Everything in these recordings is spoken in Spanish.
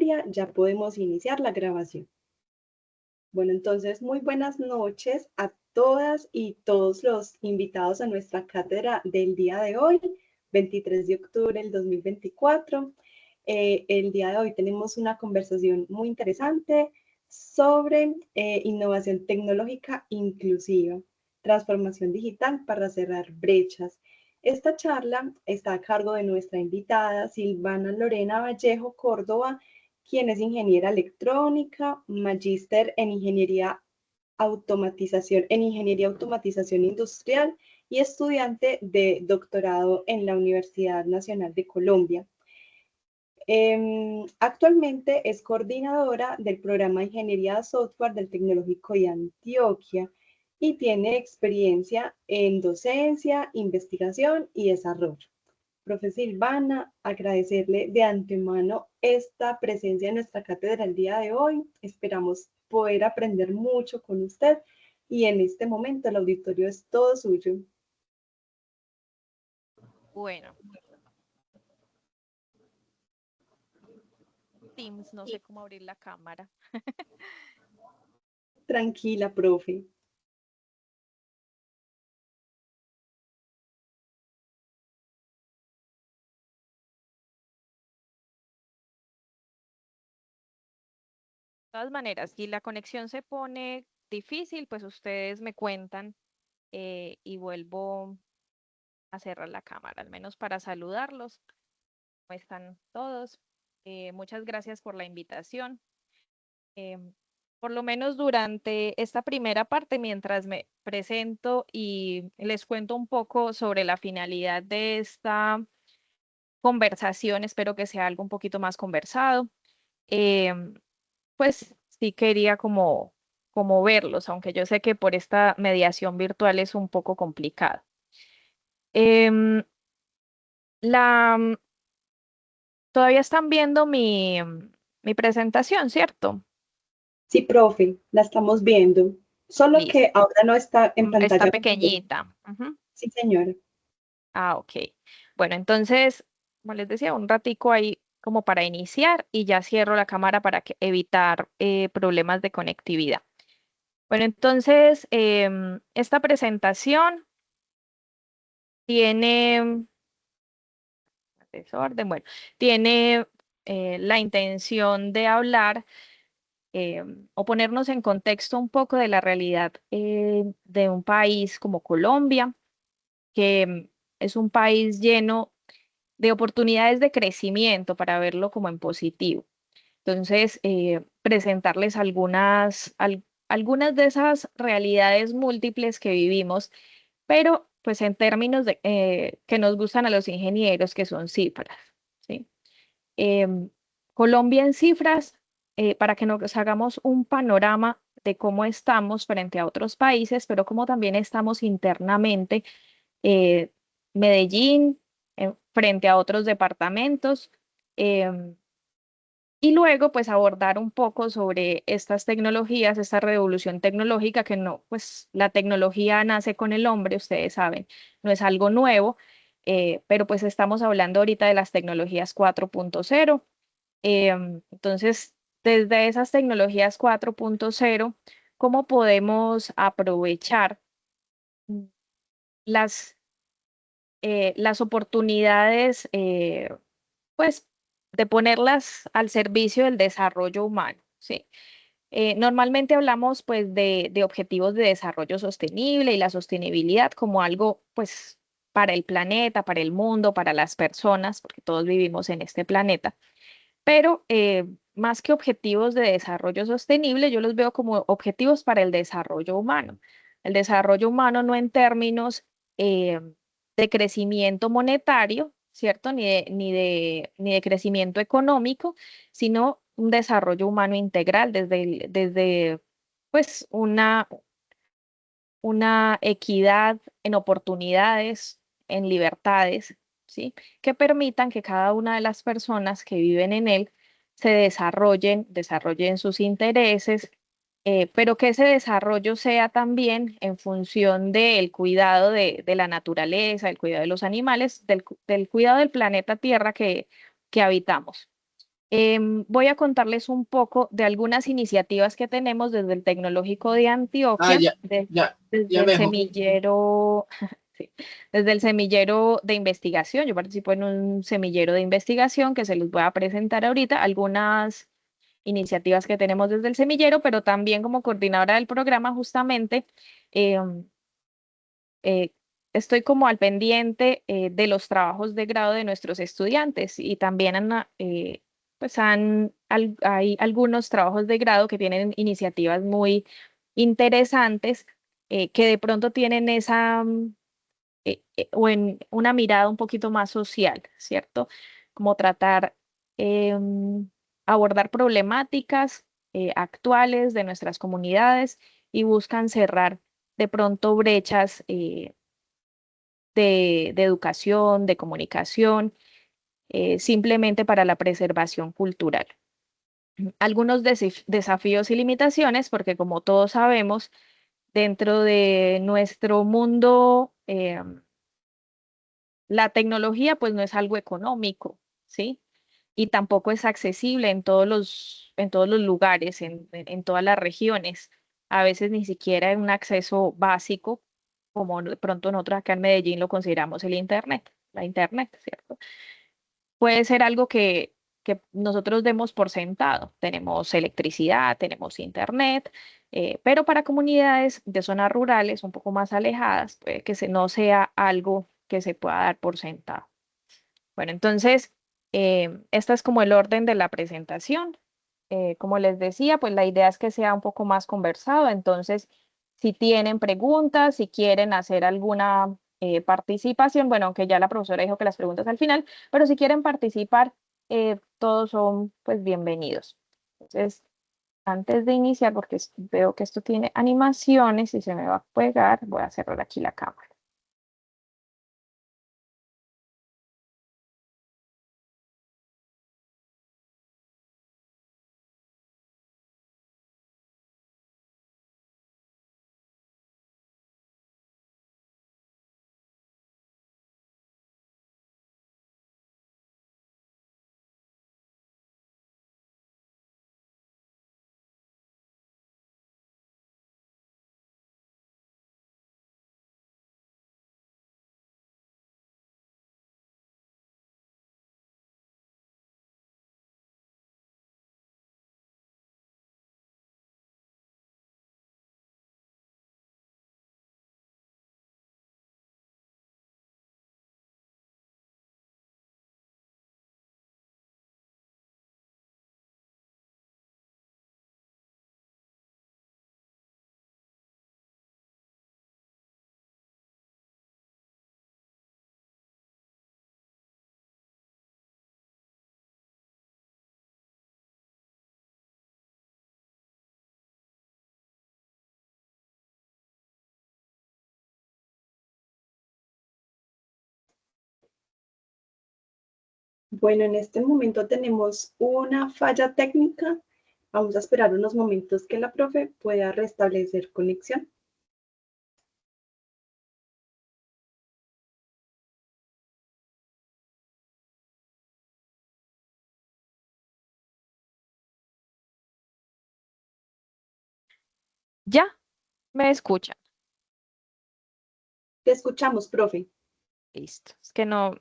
Valeria, ya podemos iniciar la grabación. Bueno, entonces, muy buenas noches a todas y todos los invitados a nuestra cátedra del día de hoy, 23 de octubre del 2024. El día de hoy tenemos una conversación muy interesante sobre innovación tecnológica inclusiva, transformación digital para cerrar brechas. Esta charla está a cargo de nuestra invitada Silvana Lorena Vallejo Córdoba, quien es ingeniera electrónica, magíster en ingeniería automatización industrial y estudiante de doctorado en la Universidad Nacional de Colombia. Actualmente es coordinadora del programa de Ingeniería de Software del Tecnológico de Antioquia y tiene experiencia en docencia, investigación y desarrollo. Profe Silvana, agradecerle de antemano esta presencia en nuestra cátedra el día de hoy. Esperamos poder aprender mucho con usted y en este momento el auditorio es todo suyo. Bueno, Teams, no sé cómo abrir la cámara. Tranquila, profe. De todas maneras, si la conexión se pone difícil, pues ustedes me cuentan y vuelvo a cerrar la cámara, al menos para saludarlos. ¿Cómo están todos? Muchas gracias por la invitación. Por lo menos durante esta primera parte, mientras me presento y les cuento un poco sobre la finalidad de esta conversación, espero que sea algo un poquito más conversado. Pues sí quería como verlos, aunque yo sé que por esta mediación virtual es un poco complicado. Em, la, todavía están viendo mi presentación, ¿cierto? Sí, profe, la estamos viendo, solo Listo. que ahora no está en Está pantalla completa. pequeñita. Ujú. Sí, señora. Ah, ok. Bueno, entonces, como les decía, un ratico ahí como para iniciar y ya cierro la cámara para evitar problemas de conectividad. Bueno, entonces, esta presentación tiene desorden, bueno, tiene la intención de hablar o ponernos en contexto un poco de la realidad de un país como Colombia, que es un país lleno de oportunidades de crecimiento para verlo como en positivo. Entonces, presentarles algunas de esas realidades múltiples que vivimos, pero pues en términos de, que nos gustan a los ingenieros, que son cifras, ¿sí? Em, Colombia en cifras, para que nos hagamos un panorama de cómo estamos frente a otros países, pero cómo también estamos internamente, eh, Medellín, frente a otros departamentos. em, y luego, pues, abordar un poco sobre estas tecnologías, esta revolución tecnológica que no, pues, la tecnología nace con el hombre, ustedes saben, no es algo nuevo, pero pues estamos hablando ahorita de las tecnologías 4.0. Entonces, desde esas tecnologías 4.0, ¿cómo podemos aprovechar mm, las, las oportunidades, pues, de ponerlas al servicio del desarrollo humano? ¿Sí? Normalmente hablamos pues de objetivos de desarrollo sostenible y la sostenibilidad como algo pues para el planeta, para el mundo, para las personas, porque todos vivimos en este planeta. Pero más que objetivos de desarrollo sostenible, yo los veo como objetivos para el desarrollo humano. El desarrollo humano no en términos eh, de crecimiento monetario, ¿cierto? Ni de crecimiento económico, sino un desarrollo humano integral desde pues una equidad en oportunidades, en libertades, ¿sí? Que permitan que cada una de las personas que viven en él se desarrollen sus intereses, pero que ese desarrollo sea también en función del cuidado de la naturaleza, el cuidado de los animales, del cuidado del planeta Tierra que habitamos. Voy a contarles un poco de algunas iniciativas que tenemos desde el Tecnológico de Ah, Antioquia, ya, ya, desde ya el veo. semillero, sí, desde el semillero de investigación. Yo participo en un semillero de investigación que se los voy a presentar ahorita, algunas iniciativas que tenemos desde el semillero, pero también como coordinadora del programa, justamente, em, eh, estoy como al pendiente de los trabajos de grado de nuestros estudiantes y también pues hay algunos trabajos de grado que tienen iniciativas muy interesantes que de pronto tienen o en una mirada un poquito más social, ¿cierto? Como tratar, em, abordar problemáticas actuales de nuestras comunidades y buscan cerrar de pronto brechas de educación, de comunicación, simplemente para la preservación cultural. Algunos desafíos y limitaciones, porque como todos sabemos, dentro de nuestro mundo, la tecnología pues no es algo económico, ¿sí? Y tampoco es accesible en todos los lugares, en todas las regiones. A veces ni siquiera un acceso básico, como de pronto nosotros acá en Medellín lo consideramos el Internet, la Internet, ¿cierto? Puede ser algo que nosotros demos por sentado. Tenemos electricidad, tenemos Internet, pero para comunidades de zonas rurales un poco más alejadas, puede que no sea algo que se pueda dar por sentado. Bueno, entonces, este es como el orden de la presentación. Como les decía, pues la idea es que sea un poco más conversado. Entonces, si tienen preguntas, si quieren hacer alguna participación, bueno, aunque ya la profesora dijo que las preguntas al final, pero si quieren participar, todos son pues bienvenidos. Entonces, antes de iniciar, porque veo que esto tiene animaciones y se me va a pegar, voy a cerrar aquí la cámara. Bueno, en este momento tenemos una falla técnica. Vamos a esperar unos momentos que la profe pueda restablecer conexión. ¿Ya? ¿Me escuchan? Te escuchamos, profe. Listo. Es que no,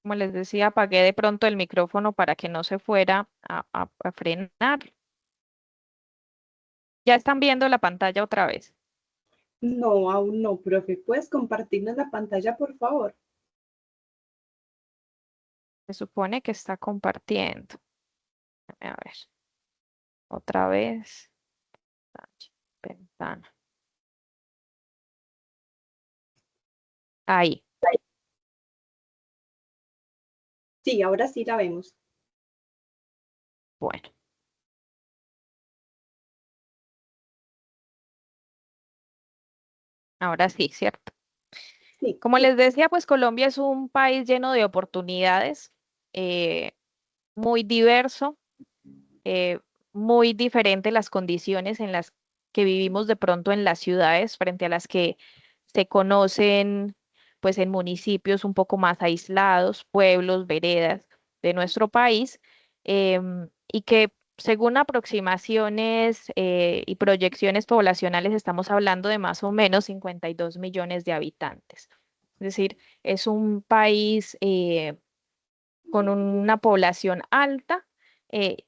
como les decía, apagué de pronto el micrófono para que no se fuera a frenar. Ya están viendo la pantalla otra vez. No, aún no, profe. ¿Puedes compartirnos la pantalla, por favor? Se supone que está compartiendo. A ver, otra vez. Ventana. Ahí. Sí, ahora sí la vemos. Bueno, ahora sí, ¿cierto? Sí, Como les decía, pues Colombia es un país lleno de oportunidades, eh, muy diverso, eh, muy diferente las condiciones en las que vivimos de pronto en las ciudades frente a las que se conocen pues en municipios un poco más aislados, pueblos, veredas de nuestro país. y que según aproximaciones y proyecciones poblacionales estamos hablando de más o menos 52 millones de habitantes. Es decir, es un país con una población alta eh,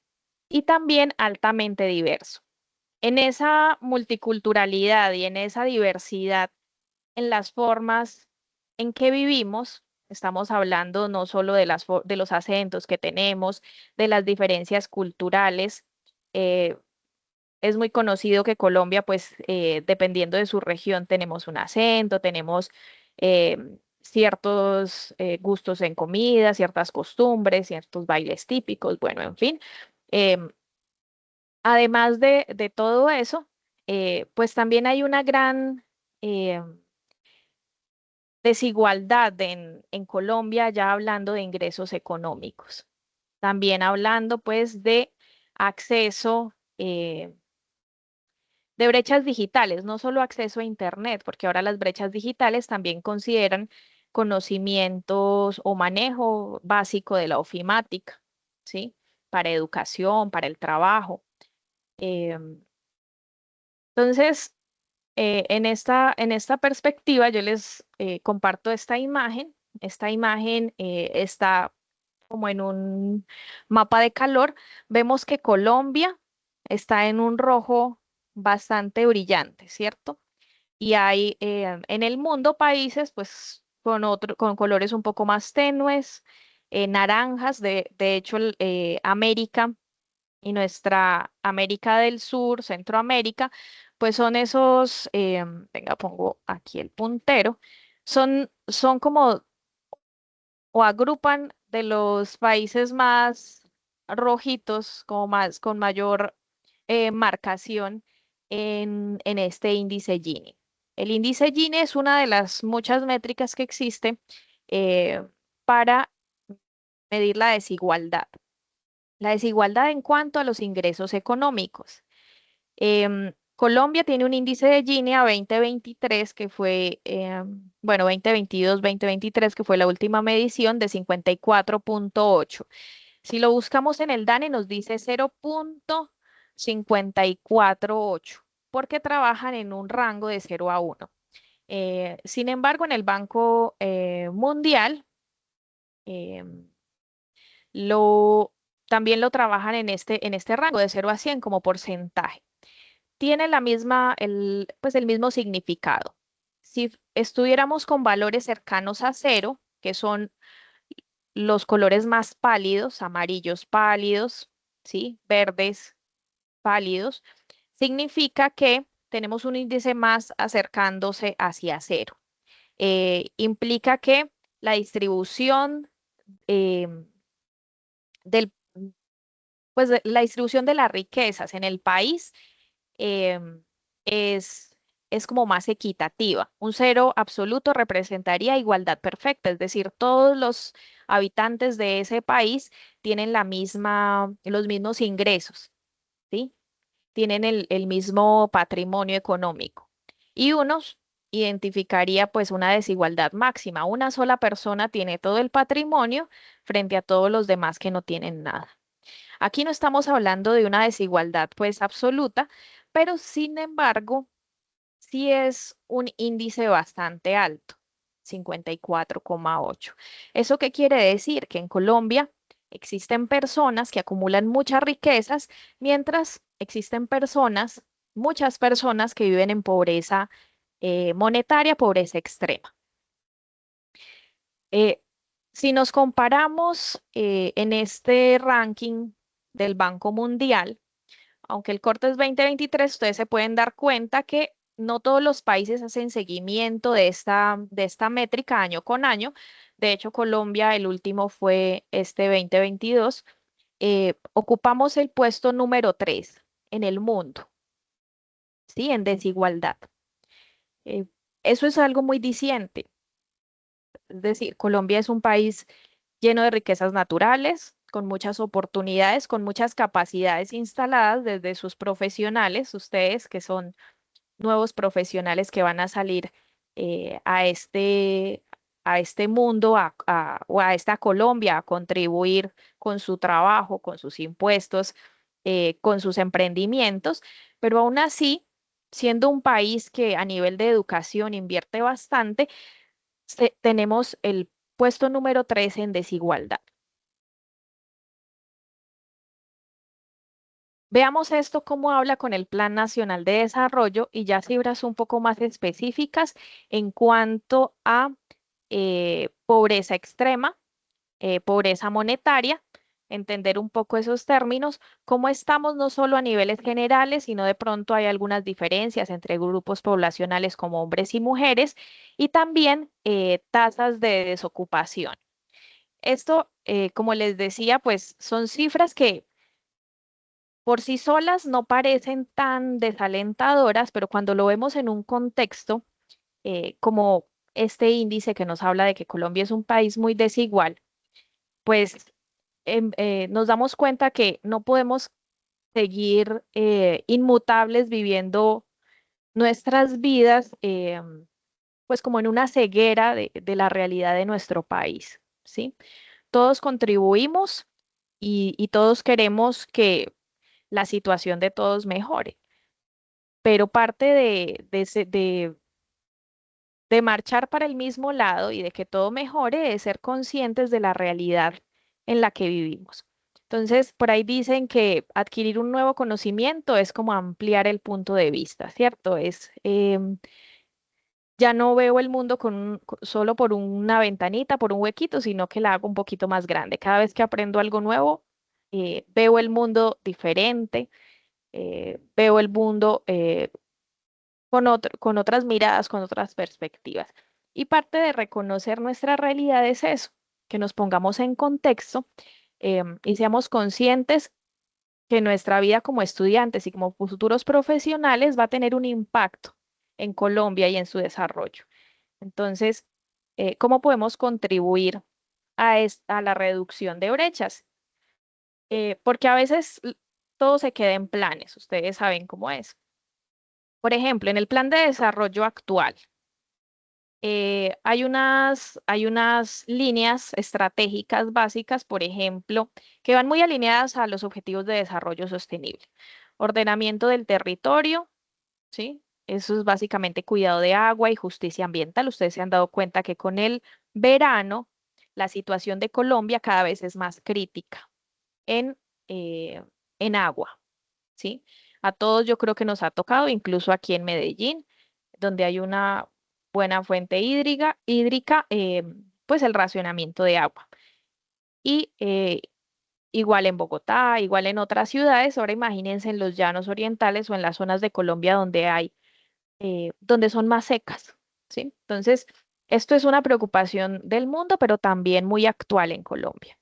y también altamente diverso. En esa multiculturalidad y en esa diversidad en las formas en que vivimos, estamos hablando no solo de de los acentos que tenemos, de las diferencias culturales. eh, es muy conocido que Colombia, pues, dependiendo de su región, tenemos un acento, tenemos eh, ciertos gustos en comida, ciertas costumbres, ciertos bailes típicos, bueno, en fin. Em, Además de todo eso, pues también hay una gran desigualdad en Colombia, ya hablando de ingresos económicos. También hablando pues de acceso, de brechas digitales, no solo acceso a Internet, porque ahora las brechas digitales también consideran conocimientos o manejo básico de la ofimática, ¿sí? Para educación, para el trabajo. Em, entonces, en esta perspectiva, yo les comparto esta imagen. Esta imagen está como en un mapa de calor. Vemos que Colombia está en un rojo bastante brillante, ¿cierto? Y hay en el mundo países, pues, con colores un poco más tenues, naranjas. De hecho, América y nuestra América del Sur, Centroamérica, pues son esos, venga, pongo aquí el puntero, son como, o agrupan de los países más rojitos, como más, con mayor marcación en este índice Gini. El índice Gini es una de las muchas métricas que existe para medir la desigualdad. La desigualdad en cuanto a los ingresos económicos. Colombia tiene un índice de Gini a 2023 que fue, bueno, 2022-2023 que fue la última medición de 54,8. Si lo buscamos en el DANE nos dice 0,548 porque trabajan en un rango de 0 a 1. Sin embargo, en el Banco Mundial, em, lo, también lo trabajan en este rango de 0 a 100 como porcentaje. Tiene la misma, pues el mismo significado. Si estuviéramos con valores cercanos a cero, que son los colores más pálidos, amarillos pálidos, ¿sí? Verdes pálidos, significa que tenemos un índice más acercándose hacia cero. Implica que la distribución em, del pues la distribución de las riquezas en el país em, es, es como más equitativa. Un cero absoluto representaría igualdad perfecta, es decir, todos los habitantes de ese país tienen los mismos ingresos, ¿sí? Tienen el mismo patrimonio económico. Y unos identificaría pues una desigualdad máxima. Una sola persona tiene todo el patrimonio frente a todos los demás que no tienen nada. Aquí no estamos hablando de una desigualdad pues absoluta, pero sin embargo, sí es un índice bastante alto, 54,8. ¿Eso qué quiere decir? Que en Colombia existen personas que acumulan muchas riquezas, mientras existen muchas personas que viven en pobreza monetaria, pobreza extrema. Eh, si nos comparamos en este ranking del Banco Mundial, aunque el corte es 2023, ustedes se pueden dar cuenta que no todos los países hacen seguimiento de esta métrica año con año. De hecho, Colombia, el último fue este 2022. Ocupamos el puesto número 3 en el mundo, ¿sí? En desigualdad. Eh, Eso es algo muy diciente. Es decir, Colombia es un país lleno de riquezas naturales, con muchas oportunidades, con muchas capacidades instaladas desde sus profesionales, ustedes que son nuevos profesionales que van a salir a a este mundo o a esta Colombia a contribuir con su trabajo, con sus impuestos, con sus emprendimientos, pero aún así, siendo un país que a nivel de educación invierte bastante, tenemos el puesto número 3 en desigualdad. Veamos esto cómo habla con el Plan Nacional de Desarrollo y ya cifras un poco más específicas en cuanto a pobreza extrema, pobreza monetaria, entender un poco esos términos, cómo estamos no solo a niveles generales, sino de pronto hay algunas diferencias entre grupos poblacionales como hombres y mujeres y también tasas de desocupación. Esto, como les decía, pues son cifras que por sí solas no parecen tan desalentadoras, pero cuando lo vemos en un contexto como este índice que nos habla de que Colombia es un país muy desigual, pues nos damos cuenta que no podemos seguir inmutables viviendo nuestras vidas, pues como en una ceguera de la realidad de nuestro país, ¿sí? Todos contribuimos y todos queremos que la situación de todos mejore. Pero parte de marchar para el mismo lado y de que todo mejore es ser conscientes de la realidad en la que vivimos. Entonces, por ahí dicen que adquirir un nuevo conocimiento es como ampliar el punto de vista, ¿cierto? Ya no veo el mundo solo por una ventanita, por un huequito, sino que la hago un poquito más grande. Cada vez que aprendo algo nuevo, veo el mundo diferente, veo el mundo con otras miradas, con otras perspectivas. Y parte de reconocer nuestra realidad es eso, que nos pongamos en contexto y seamos conscientes que nuestra vida como estudiantes y como futuros profesionales va a tener un impacto en Colombia y en su desarrollo. Entonces, ¿cómo podemos contribuir a la reducción de brechas? Porque a veces todo se queda en planes, ustedes saben cómo es. Por ejemplo, en el plan de desarrollo actual, hay unas líneas estratégicas básicas, por ejemplo, que van muy alineadas a los objetivos de desarrollo sostenible. Ordenamiento del territorio, ¿sí? Eso es básicamente cuidado de agua y justicia ambiental. Ustedes se han dado cuenta que con el verano, la situación de Colombia cada vez es más crítica en, eh, en agua, ¿sí? A todos yo creo que nos ha tocado, incluso aquí en Medellín, donde hay una buena fuente hídrica, pues el racionamiento de agua. Y igual en Bogotá, igual en otras ciudades, ahora imagínense en los llanos orientales o en las zonas de Colombia donde son más secas, ¿sí? Entonces, esto es una preocupación del mundo, pero también muy actual en Colombia.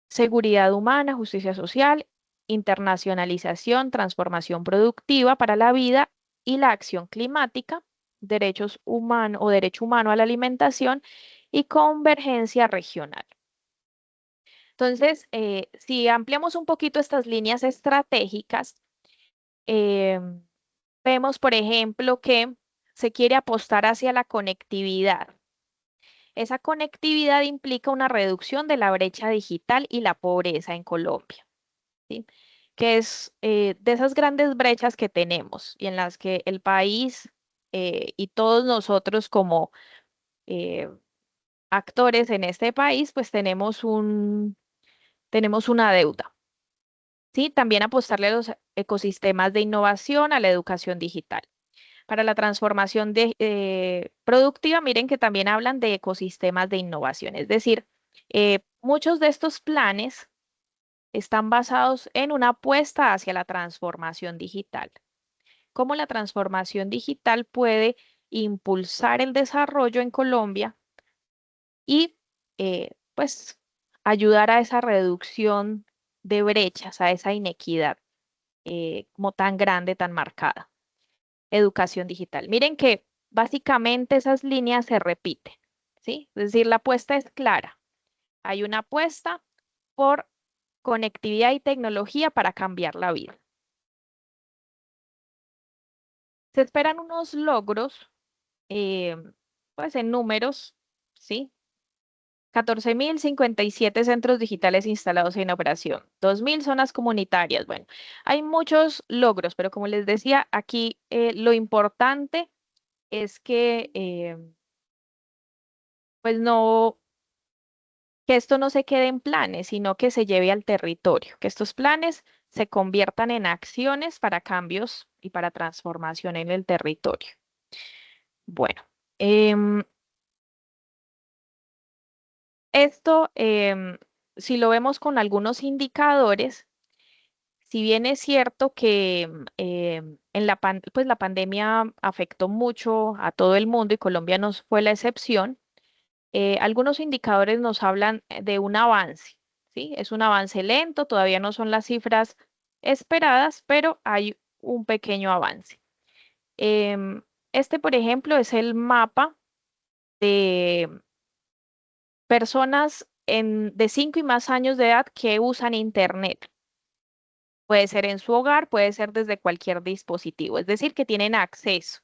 Seguridad humana, justicia social, internacionalización, transformación productiva para la vida y la acción climática, derechos humanos o derecho humano a la alimentación y convergencia regional. Entonces, si ampliamos un poquito estas líneas estratégicas, eh, vemos, por ejemplo, que se quiere apostar hacia la conectividad. Esa conectividad implica una reducción de la brecha digital y la pobreza en Colombia. ¿Sí? Que es de esas grandes brechas que tenemos y en las que el país y todos nosotros como eh, actores en este país, pues tenemos una deuda. ¿Sí? También apostarle a los ecosistemas de innovación, a la educación digital. Para la transformación productiva, miren que también hablan de ecosistemas de innovación, es decir, muchos de estos planes están basados en una apuesta hacia la transformación digital. Cómo la transformación digital puede impulsar el desarrollo en Colombia y pues ayudar a esa reducción de brechas, a esa inequidad como tan grande, tan marcada. Educación digital. Miren que básicamente esas líneas se repiten, ¿sí? Es decir, la apuesta es clara. Hay una apuesta por conectividad y tecnología para cambiar la vida. Se esperan unos logros, eh, pues en números. ¿sí? 14.057 centros digitales instalados en operación, 2.000 zonas comunitarias. Bueno, hay muchos logros, pero como les decía, aquí lo importante es que, pues no, que esto no se quede en planes, sino que se lleve al territorio, que estos planes se conviertan en acciones para cambios y para transformación en el territorio. Bueno, em, esto, si lo vemos con algunos indicadores, si bien es cierto que pues la pandemia afectó mucho a todo el mundo y Colombia no fue la excepción, algunos indicadores nos hablan de un avance, ¿sí? Es un avance lento, todavía no son las cifras esperadas, pero hay un pequeño avance. Este, por ejemplo, es el mapa de personas de 5 y más años de edad que usan Internet. Puede ser en su hogar, puede ser desde cualquier dispositivo, es decir, que tienen acceso.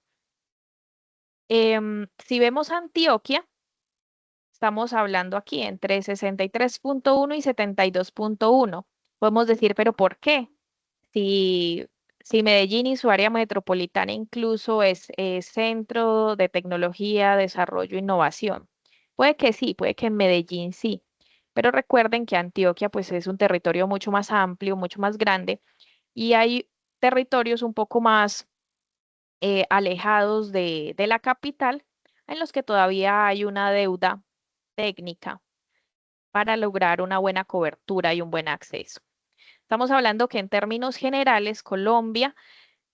Si vemos Antioquia, estamos hablando aquí entre 63.1 y 72.1. Podemos decir, pero ¿por qué? Si, si Medellín y su área metropolitana incluso es centro de tecnología, desarrollo, innovación. Puede que sí, puede que en Medellín sí, pero recuerden que Antioquia pues es un territorio mucho más amplio, mucho más grande y hay territorios un poco más alejados de la capital en los que todavía hay una deuda técnica para lograr una buena cobertura y un buen acceso. Estamos hablando que en términos generales,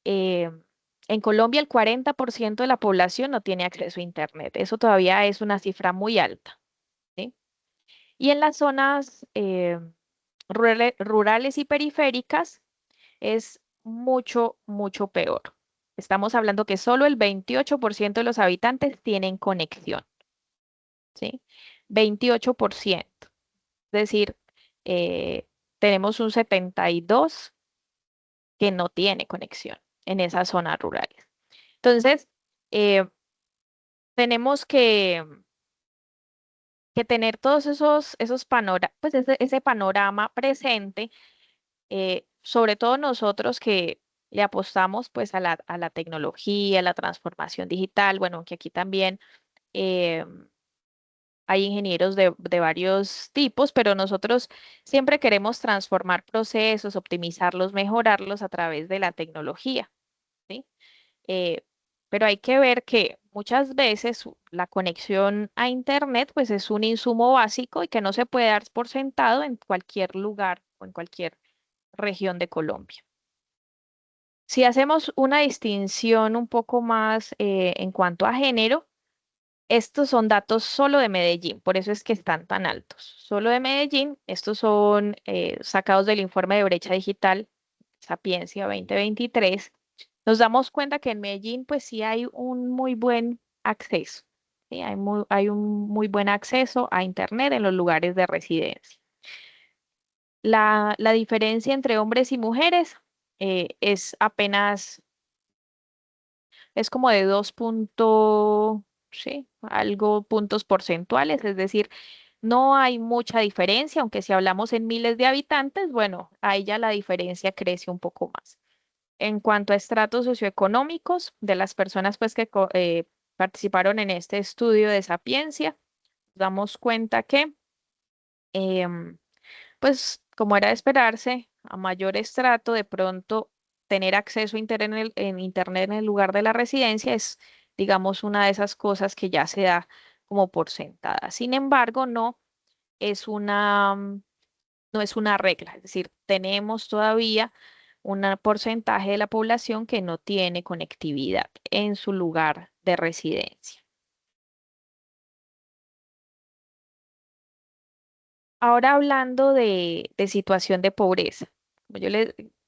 eh, en Colombia el 40% de la población no tiene acceso a Internet. Eso todavía es una cifra muy alta, ¿sí? Y en las zonas rurales y periféricas es mucho, mucho peor. Estamos hablando que solo el 28% de los habitantes tienen conexión, ¿sí? 28%. Es decir, eh, tenemos un 72 que no tiene conexión en esas zonas rurales. Entonces, eh, tenemos que tener todos esos pues ese panorama presente, sobre todo nosotros que le apostamos pues a la tecnología, a la transformación digital, bueno, que aquí también eh, hay ingenieros de varios tipos, pero nosotros siempre queremos transformar procesos, optimizarlos, mejorarlos a través de la tecnología, ¿sí? Eh, pero hay que ver que muchas veces la conexión a Internet pues es un insumo básico y que no se puede dar por sentado en cualquier lugar o en cualquier región de Colombia. Si hacemos una distinción un poco más en cuanto a género, estos son datos solo de Medellín, por eso es que están tan altos. Solo de Medellín, estos son sacados del informe de brecha digital Sapiencia 2023. Nos damos cuenta que en Medellín pues sí hay un muy buen acceso, ¿sí? Hay un muy buen acceso a Internet en los lugares de residencia. La diferencia entre hombres y mujeres es apenas, es como de 2 sí, algo puntos porcentuales, es decir, no hay mucha diferencia, aunque si hablamos en miles de habitantes, bueno, ahí ya la diferencia crece un poco más. En cuanto a estratos socioeconómicos de las personas pues que participaron en este estudio de Sapiencia, damos cuenta que em, pues como era de esperarse, a mayor estrato, de pronto tener acceso a en Internet en el lugar de la residencia es, digamos, una de esas cosas que ya se da como por sentada. Sin embargo, es no es una regla, es decir, tenemos todavía un porcentaje de la población que no tiene conectividad en su lugar de residencia. Ahora hablando de situación de pobreza, como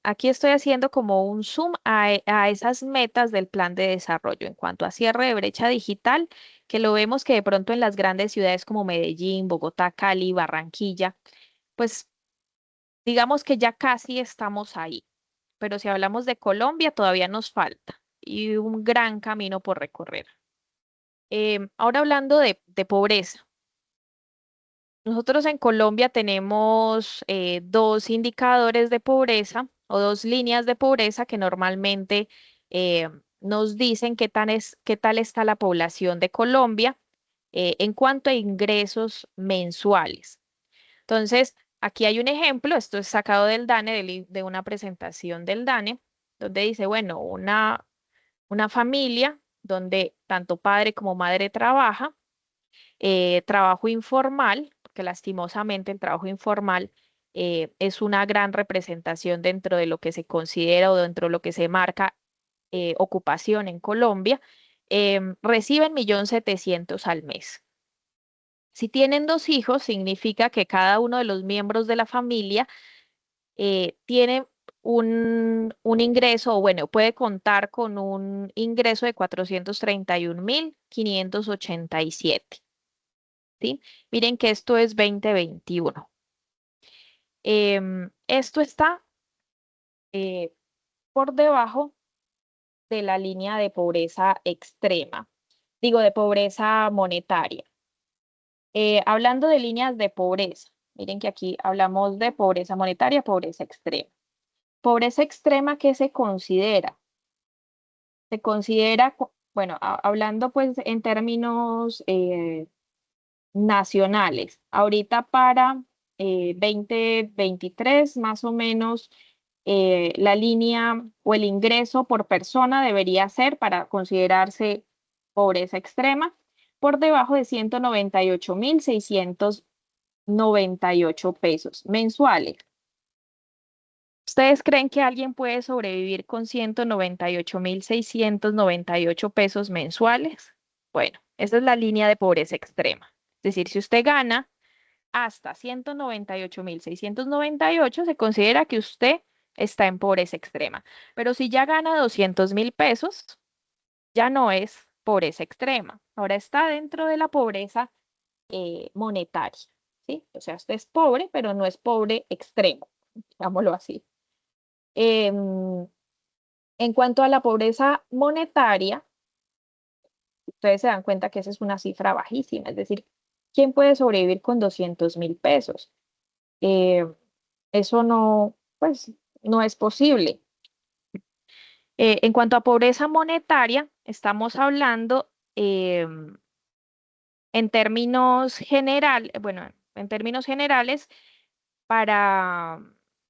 aquí estoy haciendo como un zoom a esas metas del plan de desarrollo en cuanto a cierre de brecha digital, que lo vemos que de pronto en las grandes ciudades como Medellín, Bogotá, Cali, Barranquilla, pues digamos que ya casi estamos ahí. Pero si hablamos de Colombia, todavía nos falta y un gran camino por recorrer. Ahora hablando de pobreza. Nosotros en Colombia tenemos dos indicadores de pobreza o dos líneas de pobreza que normalmente eh, nos dicen qué tal está la población de Colombia en cuanto a ingresos mensuales. Entonces, aquí hay un ejemplo, esto es sacado del DANE, de una presentación del DANE, donde dice, bueno, una familia donde tanto padre como madre trabaja, trabajo informal, porque lastimosamente el trabajo informal es una gran representación dentro de lo que se considera o dentro de lo que se marca ocupación en Colombia, reciben 1.700.000 al mes. Si tienen dos hijos, significa que cada uno de los miembros de la familia tiene un ingreso, o bueno, puede contar con un ingreso de 431.587. ¿Sí? Miren que esto es 2021. Esto está eh, por debajo de la línea de pobreza extrema, digo, de pobreza monetaria. Hablando de líneas de pobreza, miren que aquí hablamos de pobreza monetaria, pobreza extrema. Pobreza extrema, ¿qué se considera? Se considera, bueno, hablando pues en términos nacionales. Ahorita para 2023, más o menos, la línea o el ingreso por persona debería ser para considerarse pobreza extrema por debajo de 198.698 pesos mensuales. ¿Ustedes creen que alguien puede sobrevivir con 198.698 pesos mensuales? Bueno, esa es la línea de pobreza extrema. Es decir, si usted gana hasta 198.698, se considera que usted está en pobreza extrema. Pero si ya gana 200.000 pesos, ya no es pobreza extrema. Ahora está dentro de la pobreza monetaria. ¿Sí? O sea, usted es pobre, pero no es pobre extremo, digámoslo así. Em, en cuanto a la pobreza monetaria, ustedes se dan cuenta que esa es una cifra bajísima. Es decir, ¿quién puede sobrevivir con 200.000 pesos? Eh, Eso no, pues, no es posible. En cuanto a pobreza monetaria, estamos hablando en términos general, bueno, en términos generales, para,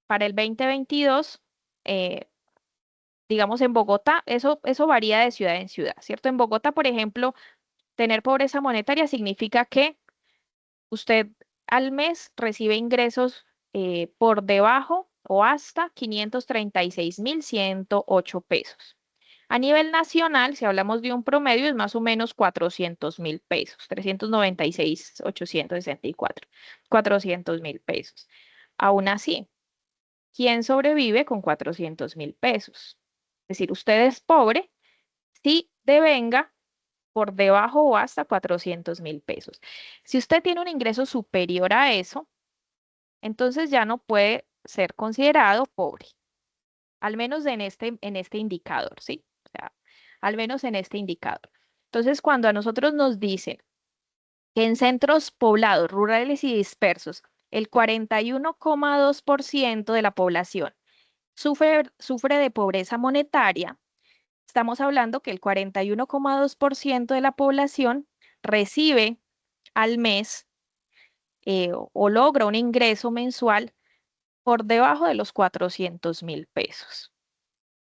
para el 2022, eh, digamos en Bogotá, eso varía de ciudad en ciudad, ¿cierto? En Bogotá, por ejemplo, tener pobreza monetaria significa que usted al mes recibe ingresos por debajo o hasta 536.108 pesos. A nivel nacional, si hablamos de un promedio, es más o menos 400.000 pesos, 396.864, 400.000 pesos. Aún así, ¿quién sobrevive con 400.000 pesos? Es decir, usted es pobre si devenga por debajo o hasta 400.000 pesos. Si usted tiene un ingreso superior a eso, entonces ya no puede ser considerado pobre, al menos en este indicador, ¿sí? O sea, al menos en este indicador. Entonces, cuando a nosotros nos dicen que en centros poblados, rurales y dispersos, el 41,2% de la población sufre de pobreza monetaria, estamos hablando que el 41,2% de la población recibe al mes o logra un ingreso mensual por debajo de los 400.000 pesos.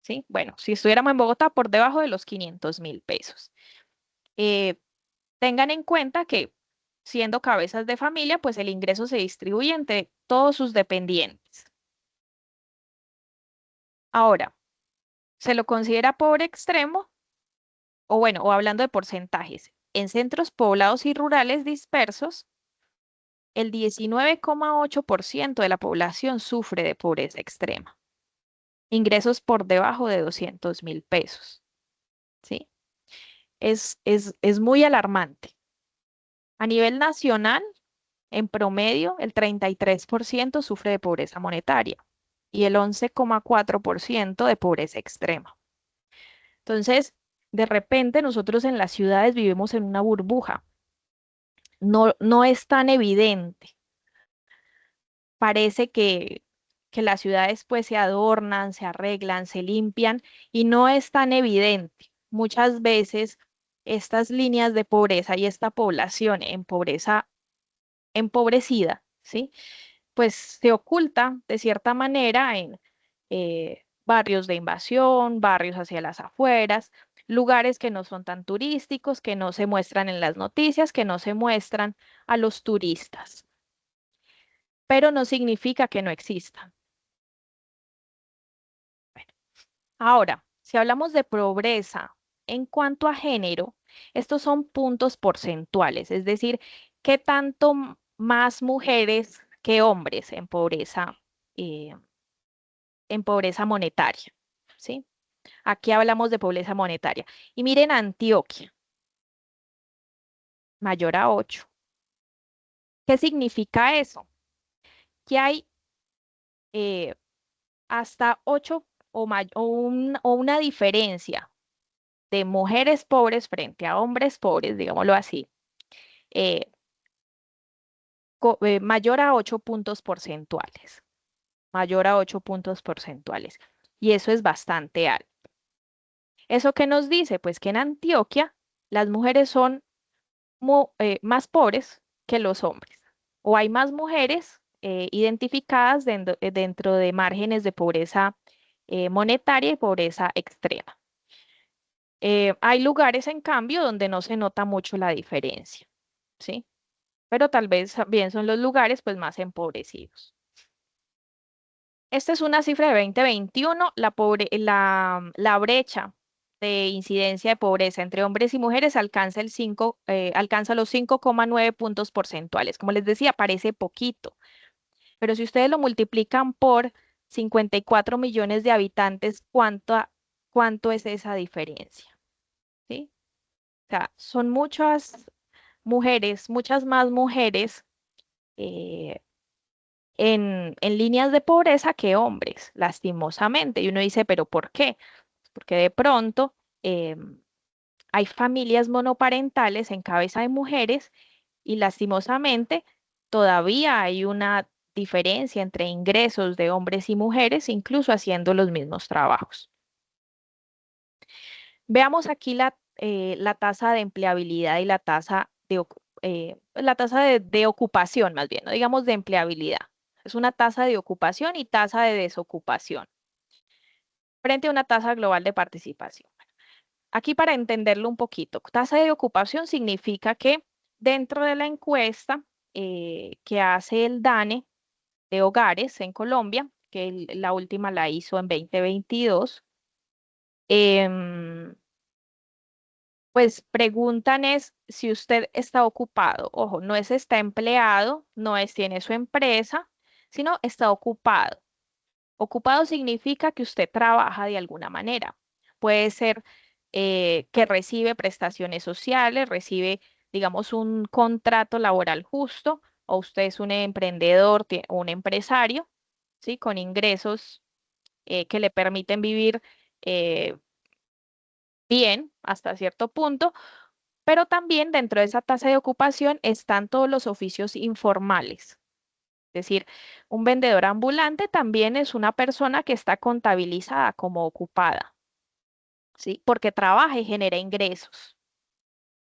¿Sí? Bueno, si estuviéramos en Bogotá, por debajo de los 500.000 pesos. Eh, Tengan en cuenta que siendo cabezas de familia, pues el ingreso se distribuye entre todos sus dependientes. Ahora, ¿se lo considera pobre extremo? O bueno, o hablando de porcentajes, en centros poblados y rurales dispersos, el 19,8% de la población sufre de pobreza extrema. Ingresos por debajo de 200.000 pesos. ¿Sí? Es muy alarmante. A nivel nacional, en promedio, el 33% sufre de pobreza monetaria y el 11,4% de pobreza extrema. Entonces, de repente nosotros en las ciudades vivimos en una burbuja. No es tan evidente. Parece que las ciudades pues se adornan, se arreglan, se limpian y no es tan evidente. Muchas veces estas líneas de pobreza y esta población en pobreza empobrecida, ¿sí? Pues se oculta de cierta manera en barrios de invasión, barrios hacia las afueras, lugares que no son tan turísticos, que no se muestran en las noticias, que no se muestran a los turistas, pero no significa que no existan. Ahora, si hablamos de pobreza en cuanto a género, estos son puntos porcentuales, es decir, qué tanto más mujeres que hombres eh, en pobreza monetaria, ¿sí? Aquí hablamos de pobreza monetaria. Y miren Antioquia, mayor a 8. ¿Qué significa eso? Que hay eh, hasta 8 o una diferencia de mujeres pobres frente a hombres pobres, digámoslo así, eh, mayor a 8 puntos porcentuales, mayor a 8 puntos porcentuales. Y eso es bastante alto. ¿Eso qué nos dice? Pues que en Antioquia las mujeres son más pobres que los hombres, o hay más mujeres identificadas dentro de márgenes de pobreza monetaria y pobreza extrema. Hay lugares, en cambio, donde no se nota mucho la diferencia, ¿sí? Pero tal vez bien son los lugares pues más empobrecidos. Esta es una cifra de 2021. La brecha de incidencia de pobreza entre hombres y mujeres alcanza los 5,9 puntos porcentuales. Como les decía, parece poquito, pero si ustedes lo multiplican por 54 millones de habitantes, ¿cuánto es esa diferencia? ¿Sí? O sea, son muchas mujeres, muchas más mujeres eh, en líneas de pobreza que hombres, lastimosamente. Y uno dice, ¿pero por qué? Porque de pronto hay familias monoparentales en cabeza de mujeres y lastimosamente todavía hay una diferencia entre ingresos de hombres y mujeres, incluso haciendo los mismos trabajos. Veamos aquí la tasa de empleabilidad y la tasa de ocupación, más bien, no digamos de empleabilidad. Es una tasa de ocupación y tasa de desocupación frente a una tasa global de participación. Aquí para entenderlo un poquito, tasa de ocupación significa que dentro de la encuesta que hace el DANE de hogares en Colombia, que la última la hizo en 2022, em, pues preguntan es si usted está ocupado. Ojo, no es está empleado, no es tiene su empresa, sino está ocupado. Ocupado significa que usted trabaja de alguna manera. Puede ser que recibe prestaciones sociales, recibe, digamos, un contrato laboral justo, o usted es un emprendedor o un empresario, ¿sí? Con ingresos que le permiten vivir eh, bien hasta cierto punto, pero también dentro de esa tasa de ocupación están todos los oficios informales. Es decir, un vendedor ambulante también es una persona que está contabilizada como ocupada, ¿sí? Porque trabaja y genera ingresos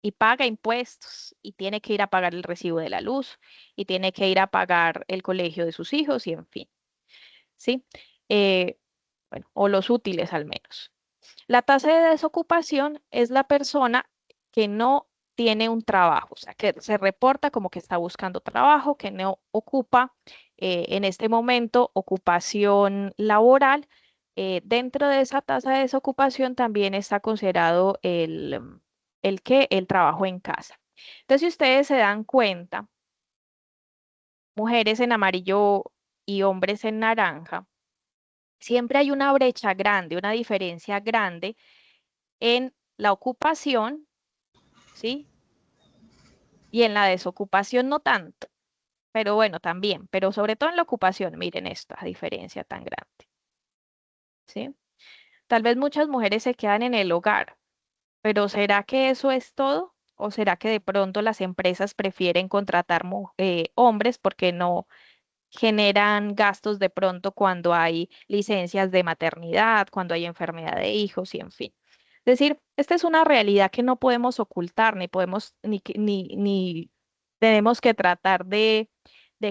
y paga impuestos y tiene que ir a pagar el recibo de la luz y tiene que ir a pagar el colegio de sus hijos y en fin, ¿sí? Eh, bueno, o los útiles al menos. La tasa de desocupación es la persona que no tiene un trabajo, o sea, que se reporta como que está buscando trabajo, que no ocupa en este momento ocupación laboral. Dentro de esa tasa de desocupación también está considerado el trabajo en casa. Entonces, si ustedes se dan cuenta, mujeres en amarillo y hombres en naranja, siempre hay una brecha grande, una diferencia grande en la ocupación, ¿sí? Y en la desocupación no tanto, pero bueno, también, pero sobre todo en la ocupación, miren esta diferencia tan grande, ¿sí? Tal vez muchas mujeres se quedan en el hogar, Pero ¿será que eso es todo? ¿O será que de pronto las empresas prefieren contratar hombres porque no generan gastos de pronto cuando hay licencias de maternidad, cuando hay enfermedad de hijos y en fin? Es decir, esta es una realidad que no podemos ocultar, ni podemos, ni tenemos que tratar de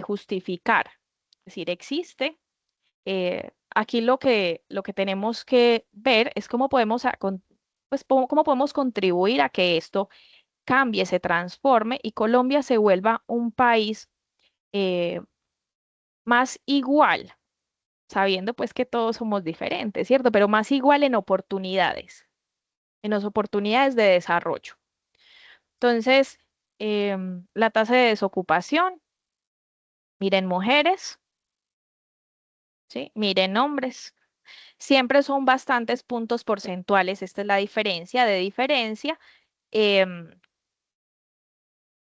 justificar. Es decir, existe. Aquí lo que tenemos que ver es cómo podemos, pues, cómo podemos contribuir a que esto cambie, se transforme y Colombia se vuelva un país eh, más igual, sabiendo pues que todos somos diferentes, ¿cierto? Pero más igual en las oportunidades de desarrollo. Entonces, la tasa de desocupación, miren mujeres, ¿sí? Miren hombres. Siempre son bastantes puntos porcentuales, esta es la diferencia de diferencia, em,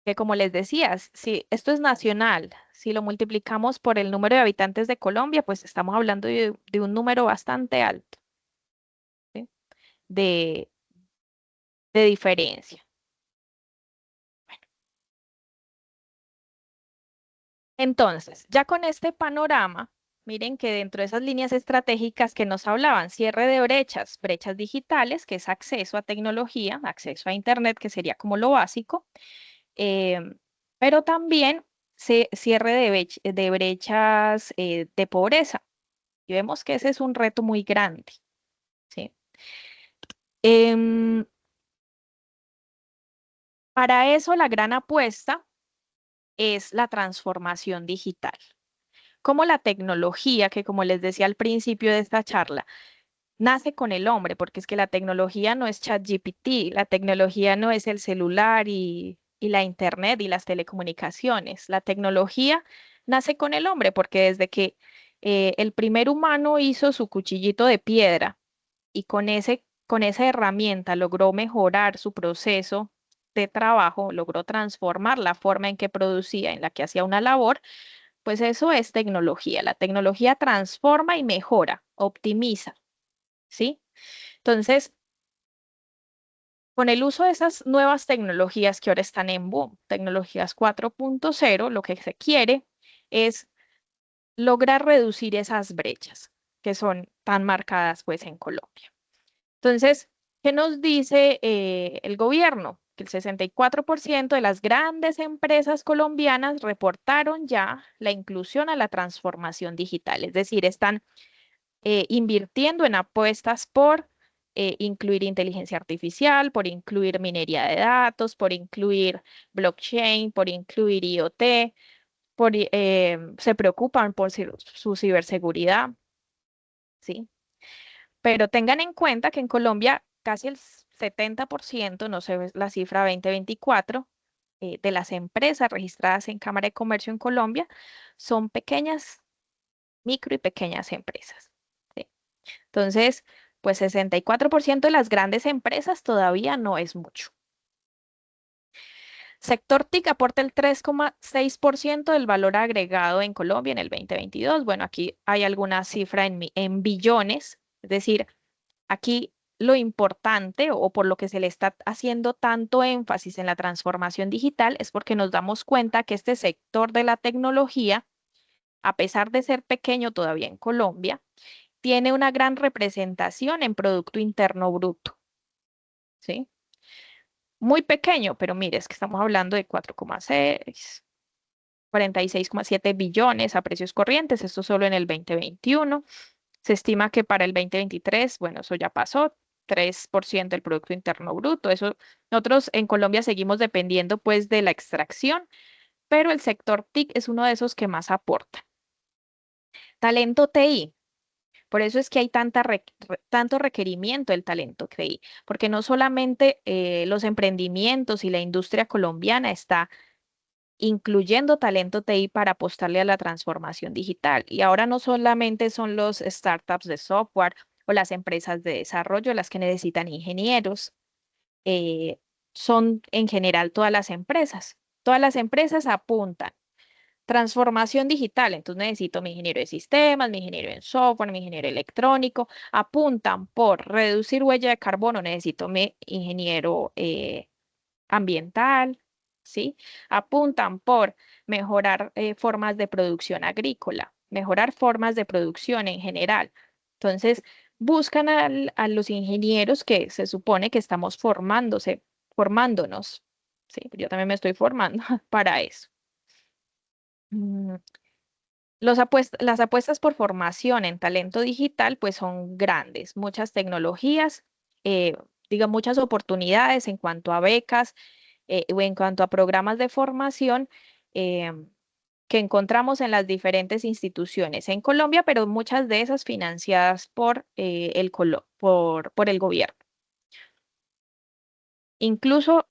que como les decías, si esto es nacional, si lo multiplicamos por el número de habitantes de Colombia, pues estamos hablando de un número bastante alto, ¿sí? de, de diferencia. Entonces, ya con este panorama, miren que dentro de esas líneas estratégicas que nos hablaban, cierre de brechas, brechas digitales, que es acceso a tecnología, acceso a Internet, que sería como lo básico, em, pero también cierre de brechas de pobreza. Y vemos que ese es un reto muy grande, ¿sí? Em, para eso, la gran apuesta es la transformación digital. Como la tecnología, que como les decía al principio de esta charla, nace con el hombre, porque es que la tecnología no es ChatGPT, la tecnología no es el celular y la internet y las telecomunicaciones. La tecnología nace con el hombre, porque desde que el primer humano hizo su cuchillito de piedra y con esa herramienta logró mejorar su proceso de trabajo, logró transformar la forma en que producía, en la que hacía una labor, pues eso es tecnología. La tecnología transforma y mejora, optimiza, ¿sí? Entonces, con el uso de esas nuevas tecnologías que ahora están en boom, tecnologías 4.0, lo que se quiere es lograr reducir esas brechas que son tan marcadas pues en Colombia. Entonces, ¿qué nos dice el gobierno? Que el 64% de las grandes empresas colombianas reportaron ya la inclusión a la transformación digital, es decir, están invirtiendo en apuestas por incluir inteligencia artificial, por incluir minería de datos, por incluir blockchain, por incluir IoT, se preocupan por su ciberseguridad, ¿sí? Pero tengan en cuenta que en Colombia casi el 70%, no sé la cifra 2024, de las empresas registradas en Cámara de Comercio en Colombia son pequeñas, micro y pequeñas empresas. ¿Sí? Entonces, pues 64% de las grandes empresas todavía no es mucho. Sector TIC aporta el 3,6% del valor agregado en Colombia en el 2022. Bueno, aquí hay alguna cifra en billones, es decir, aquí lo importante o por lo que se le está haciendo tanto énfasis en la transformación digital es porque nos damos cuenta que este sector de la tecnología, a pesar de ser pequeño todavía en Colombia, tiene una gran representación en Producto Interno Bruto, ¿sí? Muy pequeño, pero mire, es que estamos hablando de 4,6, 46,7 billones a precios corrientes, esto solo en el 2021. Se estima que para el 2023, bueno, eso ya pasó, 3% del Producto Interno Bruto. Eso, nosotros en Colombia seguimos dependiendo pues de la extracción, pero el sector TIC es uno de esos que más aporta. Talento TI. Por eso es que hay tanto requerimiento del talento TI, porque no solamente los emprendimientos y la industria colombiana está incluyendo talento TI para apostarle a la transformación digital. Y ahora no solamente son los startups de software o las empresas de desarrollo las que necesitan ingenieros, eh, son en general todas las empresas. Todas las empresas apuntan Transformación digital, entonces necesito mi ingeniero de sistemas, mi ingeniero en software, mi ingeniero electrónico. Apuntan por reducir huella de carbono, necesito mi ingeniero ambiental, ¿sí? Apuntan por mejorar formas de producción agrícola, mejorar formas de producción en general. Entonces, buscan a los ingenieros que se supone que estamos formándonos, ¿sí? Yo también me estoy formando para eso. Mm, las apuestas por formación en talento digital pues son grandes, muchas tecnologías, eh, muchas oportunidades en cuanto a becas o en cuanto a programas de formación eh, que encontramos en las diferentes instituciones en Colombia, pero muchas de esas financiadas por el gobierno, incluso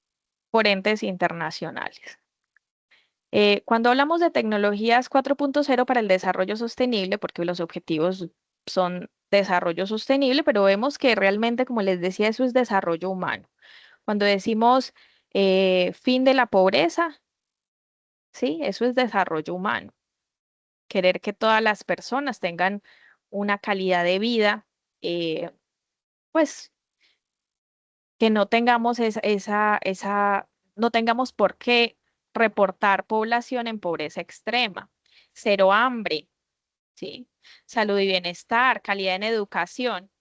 por entes internacionales. Cuando hablamos de tecnologías 4.0 para el desarrollo sostenible, porque los objetivos son desarrollo sostenible, pero vemos que realmente, como les decía, eso es desarrollo humano. Cuando decimos fin de la pobreza, sí, eso es desarrollo humano. Querer que todas las personas tengan una calidad de vida, eh, pues que no tengamos no tengamos por qué reportar población en pobreza extrema, cero hambre, ¿sí? Salud y bienestar, calidad en educación.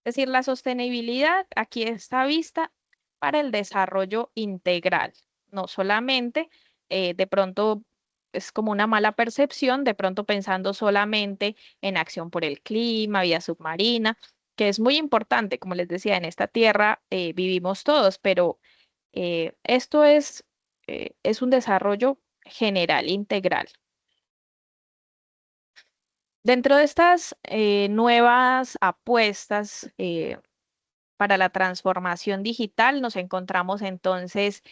Es decir, la sostenibilidad aquí está vista para el desarrollo integral, no solamente de pronto es como una mala percepción, de pronto pensando solamente en acción por el clima, vía submarina, que es muy importante, como les decía, en esta tierra vivimos todos, pero esto es un desarrollo general, integral. Dentro de estas nuevas apuestas para la transformación digital, nos encontramos entonces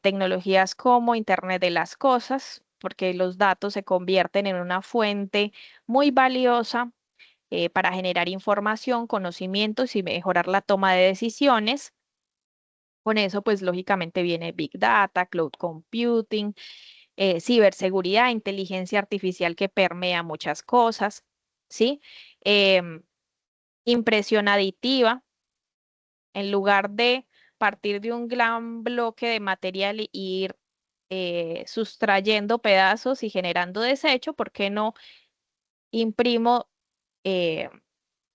tecnologías como Internet de las Cosas, porque los datos se convierten en una fuente muy valiosa para generar información, conocimientos y mejorar la toma de decisiones. Con eso, pues lógicamente viene Big Data, Cloud Computing, ciberseguridad, inteligencia artificial que permea muchas cosas, ¿sí? Em, Impresión aditiva, en lugar de partir de un gran bloque de material e ir sustrayendo pedazos y generando desecho, ¿por qué no imprimo eh,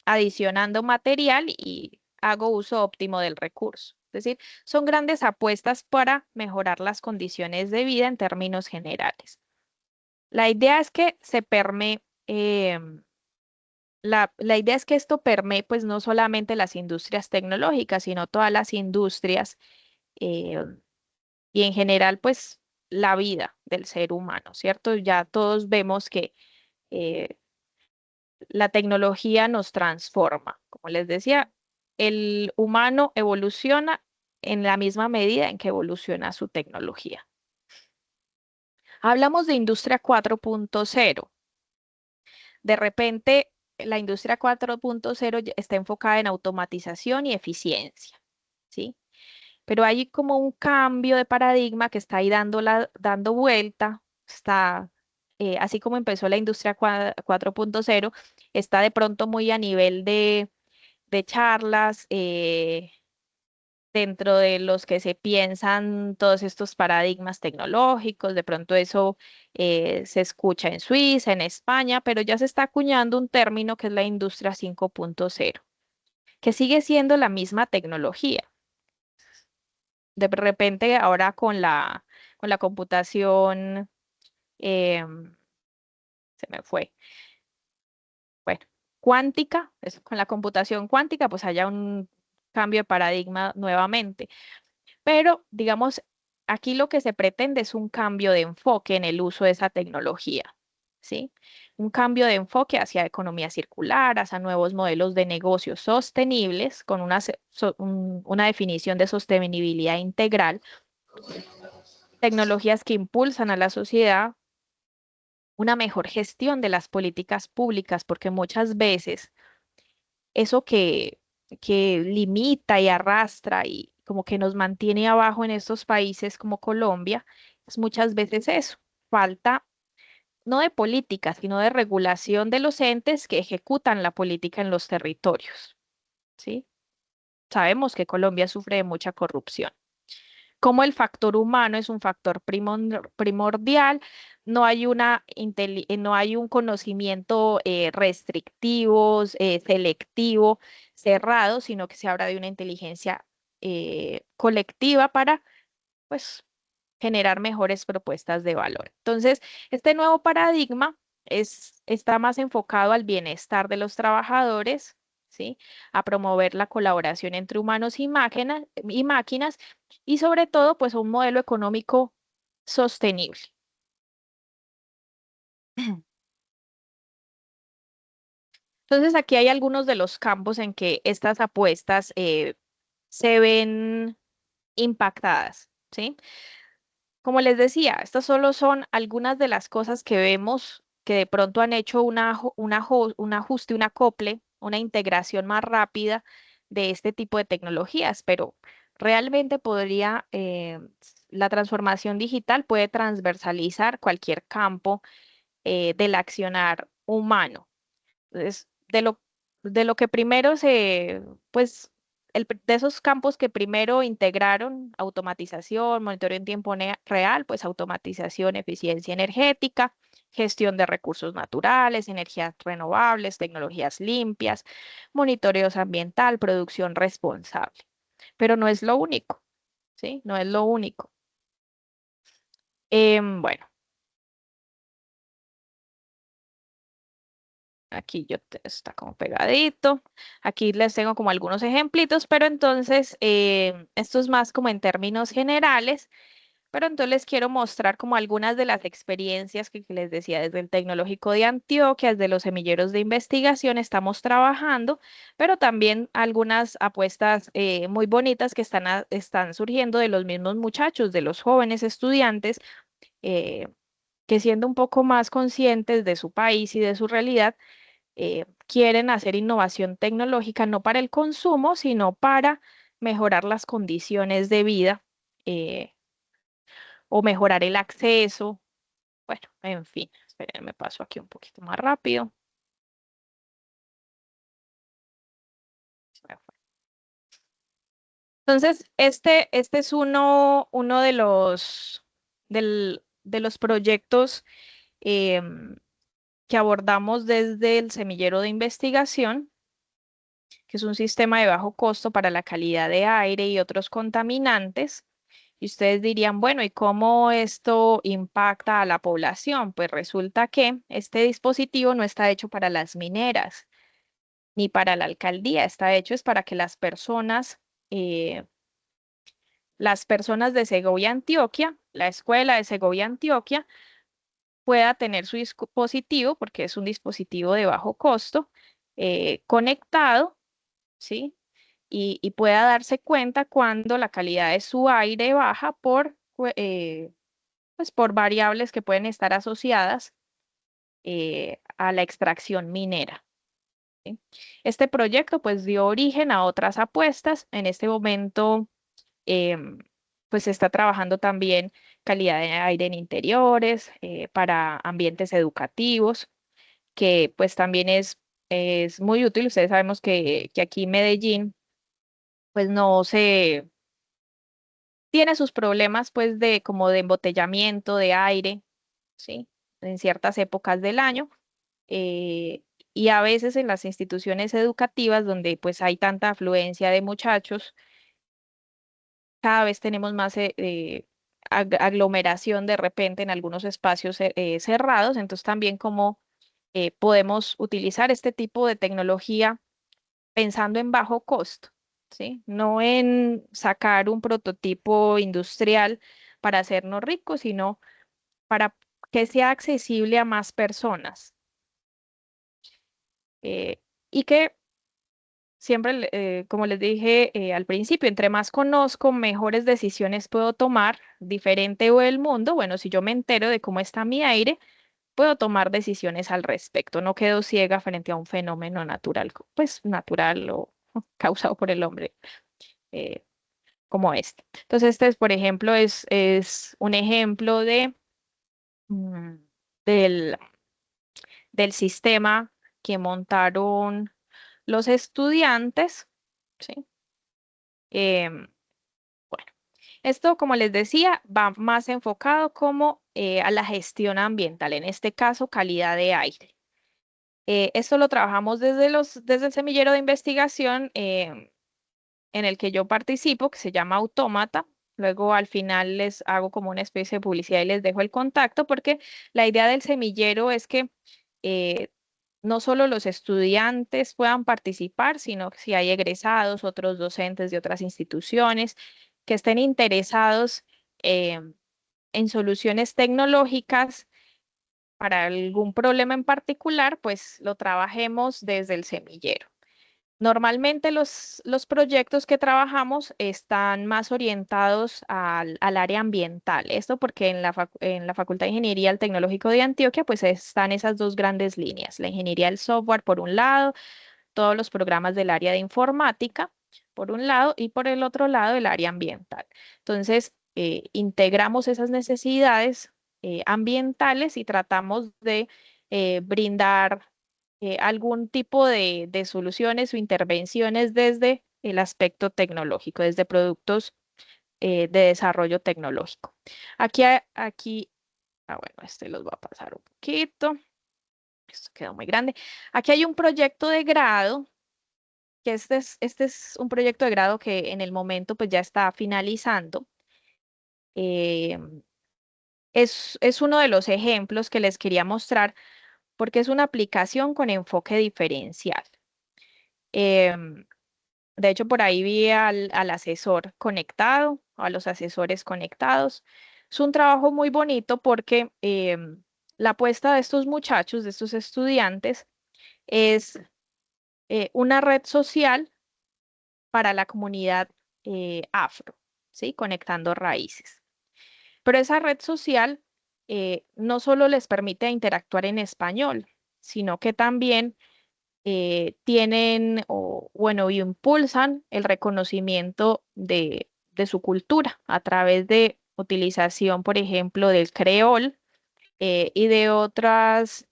adicionando material y hago uso óptimo del recurso? Es decir, son grandes apuestas para mejorar las condiciones de vida en términos generales. La idea es que se permee, la idea es que esto permee pues no solamente las industrias tecnológicas, sino todas las industrias eh, y en general pues la vida del ser humano, ¿cierto? Ya todos vemos que eh, la tecnología nos transforma. Como les decía, el humano evoluciona en la misma medida en que evoluciona su tecnología. Hablamos de industria 4.0. De repente, la industria 4.0 ya está enfocada en automatización y eficiencia, ¿sí? Pero hay como un cambio de paradigma que está ahí dando vuelta, está, así como empezó la industria 4.0, está de pronto muy a nivel de charlas, dentro de los que se piensan todos estos paradigmas tecnológicos, de pronto eso se escucha en Suiza, en España, pero ya se está acuñando un término que es la industria 5.0, que sigue siendo la misma tecnología. De repente ahora con la computación, em, se me fue, bueno, cuántica, con la computación cuántica, pues haya un cambio de paradigma nuevamente. Pero, digamos, aquí lo que se pretende es un cambio de enfoque en el uso de esa tecnología, ¿sí? Un cambio de enfoque hacia economía circular, hacia nuevos modelos de negocios sostenibles, con una definición de sostenibilidad integral, tecnologías que impulsan a la sociedad, una mejor gestión de las políticas públicas, porque muchas veces eso que limita y arrastra y como que nos mantiene abajo en estos países como Colombia, es muchas veces eso, falta no de política, sino de regulación de los entes que ejecutan la política en los territorios, ¿sí? Sabemos que Colombia sufre de mucha corrupción. Como el factor humano es un factor primordial, no hay un conocimiento restrictivo, selectivo, cerrado, sino que se habla de una inteligencia colectiva para, pues, generar mejores propuestas de valor. Entonces, este nuevo paradigma está más enfocado al bienestar de los trabajadores, ¿sí? A promover la colaboración entre humanos y máquinas y sobre todo, pues, un modelo económico sostenible. Entonces, aquí hay algunos de los campos en que estas apuestas se ven impactadas, ¿sí? Como les decía, estas solo son algunas de las cosas que vemos que de pronto han hecho un ajuste, un acople, una integración más rápida de este tipo de tecnologías, pero realmente la transformación digital puede transversalizar cualquier campo del accionar humano. Entonces, de lo que primero pues, de esos campos que primero integraron automatización, monitoreo en tiempo real, pues automatización, eficiencia energética, gestión de recursos naturales, energías renovables, tecnologías limpias, monitoreos ambiental, producción responsable. Pero no es lo único, ¿sí? No es lo único. Bueno. Aquí está como pegadito. Aquí les tengo como algunos ejemplitos, pero entonces esto es más como en términos generales, pero entonces les quiero mostrar como algunas de las experiencias que les decía desde el Tecnológico de Antioquia, desde los semilleros de investigación estamos trabajando, pero también algunas apuestas muy bonitas que están surgiendo de los mismos muchachos, de los jóvenes estudiantes, eh, que siendo un poco más conscientes de su país y de su realidad, quieren hacer innovación tecnológica no para el consumo, sino para mejorar las condiciones de vida eh, o mejorar el acceso. Bueno, en fin, esperen, me paso aquí un poquito más rápido. Se me fue. Entonces, este es uno de los proyectos em, que abordamos desde el semillero de investigación, que es un sistema de bajo costo para la calidad de aire y otros contaminantes. Y ustedes dirían, bueno, ¿y cómo esto impacta a la población? Pues resulta que este dispositivo no está hecho para las mineras ni para la alcaldía, está hecho es para que eh, las personas de Segovia, Antioquia, la escuela de Segovia, Antioquia, pueda tener su dispositivo, porque es un dispositivo de bajo costo, conectado, ¿sí? Y pueda darse cuenta cuando la calidad de su aire baja pues por variables que pueden estar asociadas a la extracción minera. ¿Sí? Este proyecto pues dio origen a otras apuestas. En este momento em, pues se está trabajando también calidad de aire en interiores para ambientes educativos, que pues también es muy útil. Ustedes sabemos que aquí en Medellín pues no se tiene sus problemas pues de como de embotellamiento de aire, ¿sí? En ciertas épocas del año. eh, y a veces en las instituciones educativas donde pues hay tanta afluencia de muchachos, cada vez tenemos más aglomeración de repente en algunos espacios cerrados, entonces también como podemos utilizar este tipo de tecnología pensando en bajo costo, ¿sí? No en sacar un prototipo industrial para hacernos ricos, sino para que sea accesible a más personas. Y que siempre, como les dije al principio, entre más conozco, mejores decisiones puedo tomar, diferente o el mundo. Bueno, si yo me entero de cómo está mi aire, puedo tomar decisiones al respecto. No quedo ciega frente a un fenómeno natural, pues natural o causado por el hombre, eh, como este. Entonces, este, por ejemplo, es un ejemplo de del, del sistema que montaron los estudiantes, ¿sí? Em, bueno, esto, como les decía, va más enfocado como a la gestión ambiental, en este caso, calidad de aire. Esto lo trabajamos desde el semillero de investigación en el que yo participo, que se llama Autómata. Luego al final les hago como una especie de publicidad y les dejo el contacto, porque la idea del semillero es que eh, no solo los estudiantes puedan participar, sino que si hay egresados, otros docentes de otras instituciones que estén interesados eh, en soluciones tecnológicas para algún problema en particular, pues lo trabajemos desde el semillero. Normalmente los proyectos que trabajamos están más orientados al área ambiental. Esto porque en la Facultad de Ingeniería del Tecnológico de Antioquia pues están esas dos grandes líneas, la ingeniería del software por un lado, todos los programas del área de informática por un lado y por el otro lado el área ambiental. Entonces, integramos esas necesidades ambientales y tratamos de brindar algún tipo de soluciones o intervenciones desde el aspecto tecnológico, desde productos de desarrollo tecnológico. Bueno, este los voy a pasar un poquito. Esto quedó muy grande. Aquí hay un proyecto de grado, que este es un proyecto de grado que en el momento pues ya está finalizando. Eh, es uno de los ejemplos que les quería mostrar porque es una aplicación con enfoque diferencial. Em, de hecho, por ahí vi al asesor conectado, a los asesores conectados. Es un trabajo muy bonito porque la apuesta de estos muchachos, de estos estudiantes, es una red social para la comunidad afro, ¿sí? Conectando raíces. Pero esa red social no solo les permite interactuar en español, sino que también tienen o, bueno, y impulsan el reconocimiento de su cultura a través de utilización, por ejemplo, del creol y de otras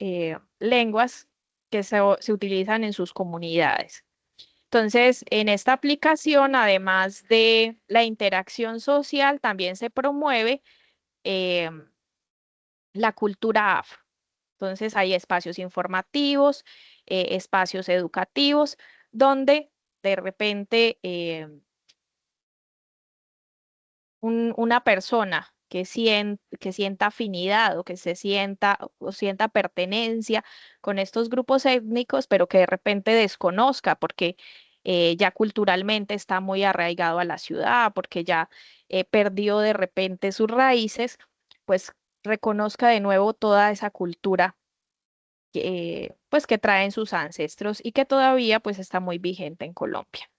lenguas que se utilizan en sus comunidades. Entonces, en esta aplicación, además de la interacción social, también se promueve eh, la cultura afro. Entonces, hay espacios informativos, espacios educativos, donde de repente una persona que sienta afinidad o que se sienta o sienta pertenencia con estos grupos étnicos, pero que de repente desconozca porque ya culturalmente está muy arraigado a la ciudad, porque ya perdió de repente sus raíces, pues reconozca de nuevo toda esa cultura pues que traen sus ancestros y que todavía pues está muy vigente en Colombia.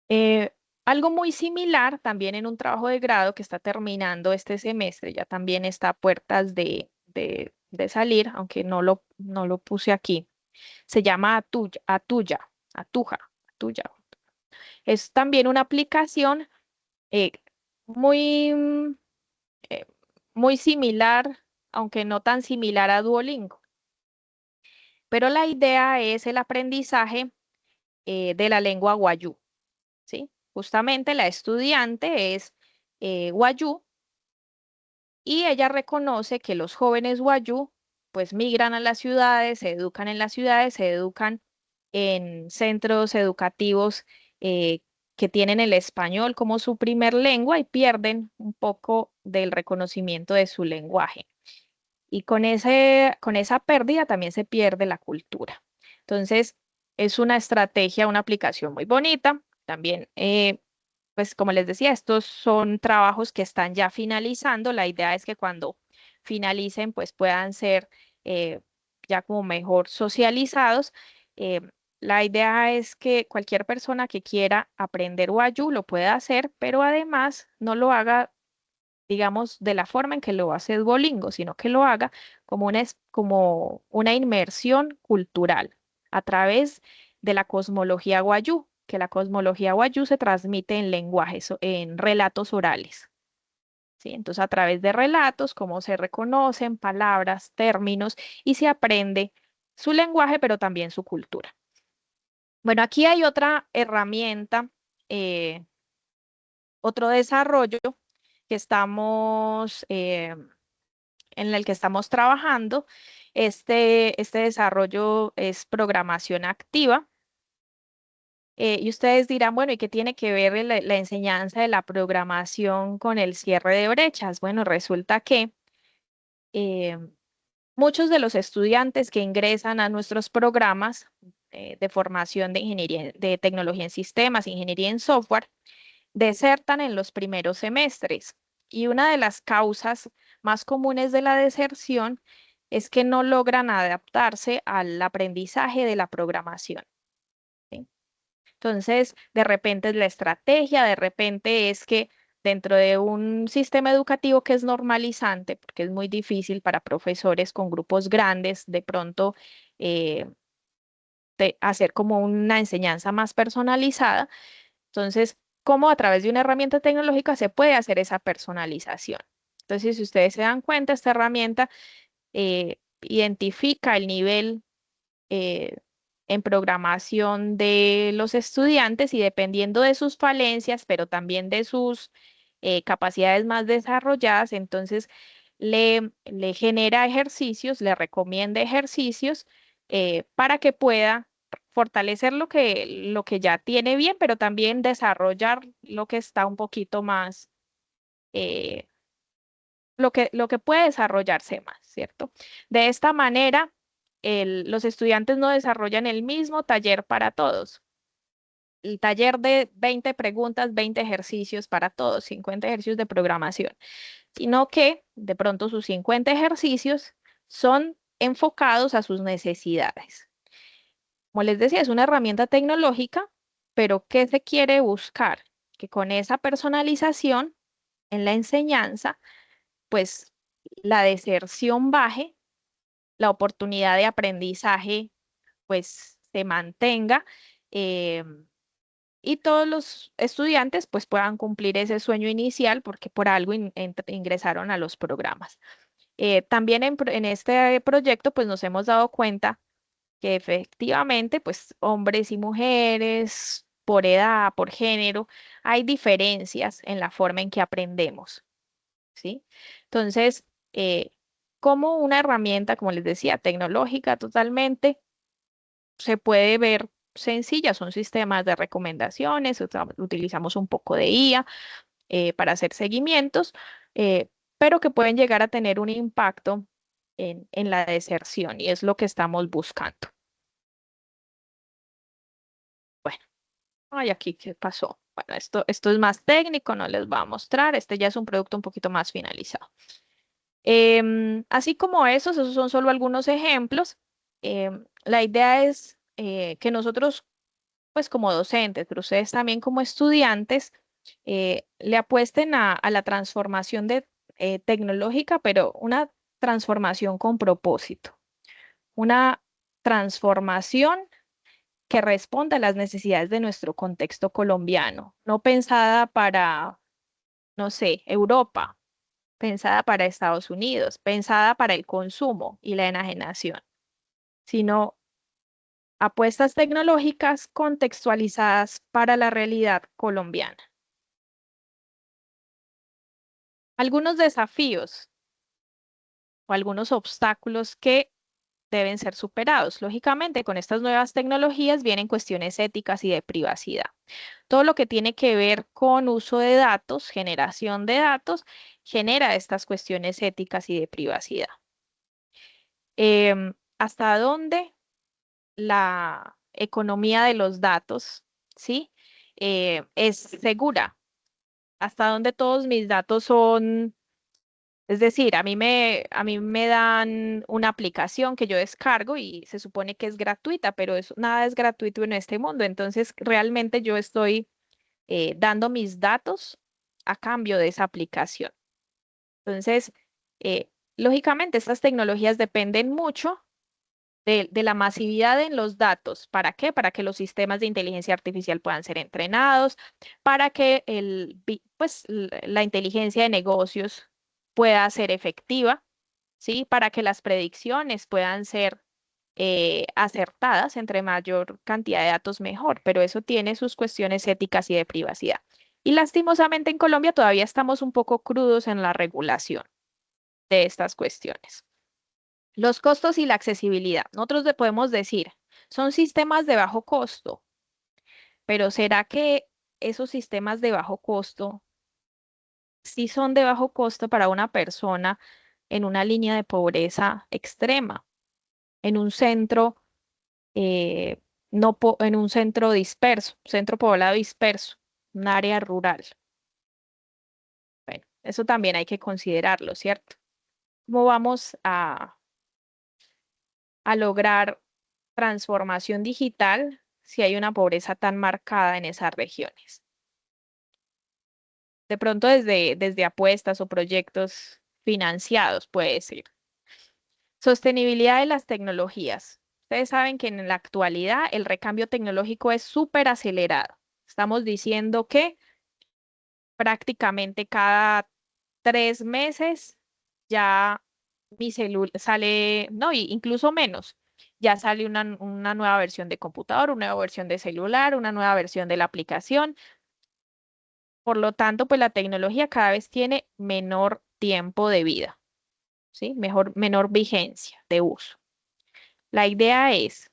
Eh, Algo muy similar también en un trabajo de grado que está terminando este semestre, ya también está a puertas de salir, aunque no lo puse aquí. Se llama Atuja. Es también una aplicación eh, muy, eh, muy similar, aunque no tan similar a Duolingo. Pero la idea es el aprendizaje de la lengua wayú, ¿sí? Justamente la estudiante es wayú y ella reconoce que los jóvenes wayú pues migran a las ciudades, se educan en las ciudades, se educan en centros educativos eh, que tienen el español como su primer lengua y pierden un poco del reconocimiento de su lenguaje. Y con esa pérdida también se pierde la cultura. Entonces, es una estrategia, una aplicación muy bonita. También, pues como les decía, estos son trabajos que están ya finalizando. La idea es que cuando finalicen, pues puedan ser ya como mejor socializados. Eh, la idea es que cualquier persona que quiera aprender Wayuu lo pueda hacer, pero además no lo haga digamos, de la forma en que lo hace Duolingo, sino que lo haga como una inmersión cultural a través de la cosmología Wayuu, que la cosmología Wayuu se transmite en lenguajes, en relatos orales. ¿sí? Entonces, a través de relatos, cómo se reconocen palabras, términos y se aprende su lenguaje, pero también su cultura. Bueno, aquí hay otra herramienta, eh, otro desarrollo que estamos, en el que estamos trabajando. Este desarrollo es programación activa. Y ustedes dirán, bueno, ¿y qué tiene que ver la enseñanza de la programación con el cierre de brechas? Bueno, resulta que eh, muchos de los estudiantes que ingresan a nuestros programas de formación de ingeniería, de tecnología en sistemas, ingeniería en software, desertan en los primeros semestres. Y una de las causas más comunes de la deserción es que no logran adaptarse al aprendizaje de la programación. ¿Sí? Entonces, de repente es la estrategia, de repente es que dentro de un sistema educativo que es normalizante, porque es muy difícil para profesores con grupos grandes, de pronto eh, hacer como una enseñanza más personalizada. Entonces, ¿cómo a través de una herramienta tecnológica se puede hacer esa personalización? Entonces, si ustedes se dan cuenta, esta herramienta identifica el nivel eh, en programación de los estudiantes y dependiendo de sus falencias, pero también de sus capacidades más desarrolladas, entonces le genera ejercicios, le recomienda ejercicios para que pueda fortalecer lo que ya tiene bien, pero también desarrollar lo que está un poquito más, eh, lo que puede desarrollarse más, ¿cierto? De esta manera, los estudiantes no desarrollan el mismo taller para todos. El taller de 20 preguntas, 20 ejercicios para todos, 50 ejercicios de programación, sino que de pronto sus 50 ejercicios son enfocados a sus necesidades. Como les decía, es una herramienta tecnológica, pero ¿qué se quiere buscar? Que con esa personalización en la enseñanza, pues la deserción baje, la oportunidad de aprendizaje pues se mantenga eh, y todos los estudiantes pues puedan cumplir ese sueño inicial porque por algo ingresaron a los programas. También en este proyecto pues nos hemos dado cuenta que efectivamente pues hombres y mujeres por edad, por género, hay diferencias en la forma en que aprendemos. ¿Sí? Entonces, como una herramienta, como les decía, tecnológica totalmente, se puede ver sencilla, son sistemas de recomendaciones, utilizamos un poco de IA para hacer seguimientos, pero que pueden llegar a tener un impacto en la deserción y es lo que estamos buscando. Bueno, ay, aquí, ¿qué pasó? Bueno, esto es más técnico, no les voy a mostrar, este ya es un producto un poquito más finalizado. Así como esos son solo algunos ejemplos. La idea es que nosotros, pues como docentes, pero ustedes también como estudiantes, le apuesten a la transformación tecnológica, pero una transformación con propósito, una transformación que responda a las necesidades de nuestro contexto colombiano, no pensada para, no sé, Europa, pensada para Estados Unidos, pensada para el consumo y la enajenación, sino apuestas tecnológicas contextualizadas para la realidad colombiana. Algunos desafíos o algunos obstáculos que deben ser superados. Lógicamente, con estas nuevas tecnologías vienen cuestiones éticas y de privacidad. Todo lo que tiene que ver con uso de datos, generación de datos, genera estas cuestiones éticas y de privacidad. ¿Hasta dónde la economía de los datos, ¿sí? Es segura? ¿Hasta dónde todos mis datos son? Es decir, a mí me dan una aplicación que yo descargo y se supone que es gratuita, pero nada es gratuito en este mundo. Entonces, realmente yo estoy dando mis datos a cambio de esa aplicación. Entonces, eh, lógicamente, estas tecnologías dependen mucho de la masividad en los datos. ¿Para qué? Para que los sistemas de inteligencia artificial puedan ser entrenados, para que pues, la inteligencia de negocios pueda ser efectiva, ¿sí? Para que las predicciones puedan ser acertadas, entre mayor cantidad de datos mejor, pero eso tiene sus cuestiones éticas y de privacidad. Y lastimosamente en Colombia todavía estamos un poco crudos en la regulación de estas cuestiones. Los costos y la accesibilidad. Nosotros le podemos decir, son sistemas de bajo costo, pero ¿será que esos sistemas de bajo costo sí son de bajo costo para una persona en una línea de pobreza extrema, en un centro, eh, no en un centro disperso, centro poblado disperso, un área rural? Bueno, eso también hay que considerarlo, ¿cierto? ¿Cómo vamos a lograr transformación digital si hay una pobreza tan marcada en esas regiones? De pronto desde apuestas o proyectos financiados, puede ser. Sostenibilidad de las tecnologías. Ustedes saben que en la actualidad el recambio tecnológico es súper acelerado. Estamos diciendo que prácticamente cada 3 meses ya mi celular sale, no, incluso menos, ya sale una nueva versión de computador, una nueva versión de celular, una nueva versión de la aplicación. Por lo tanto, pues la tecnología cada vez tiene menor tiempo de vida, ¿sí? Menor vigencia de uso. La idea es,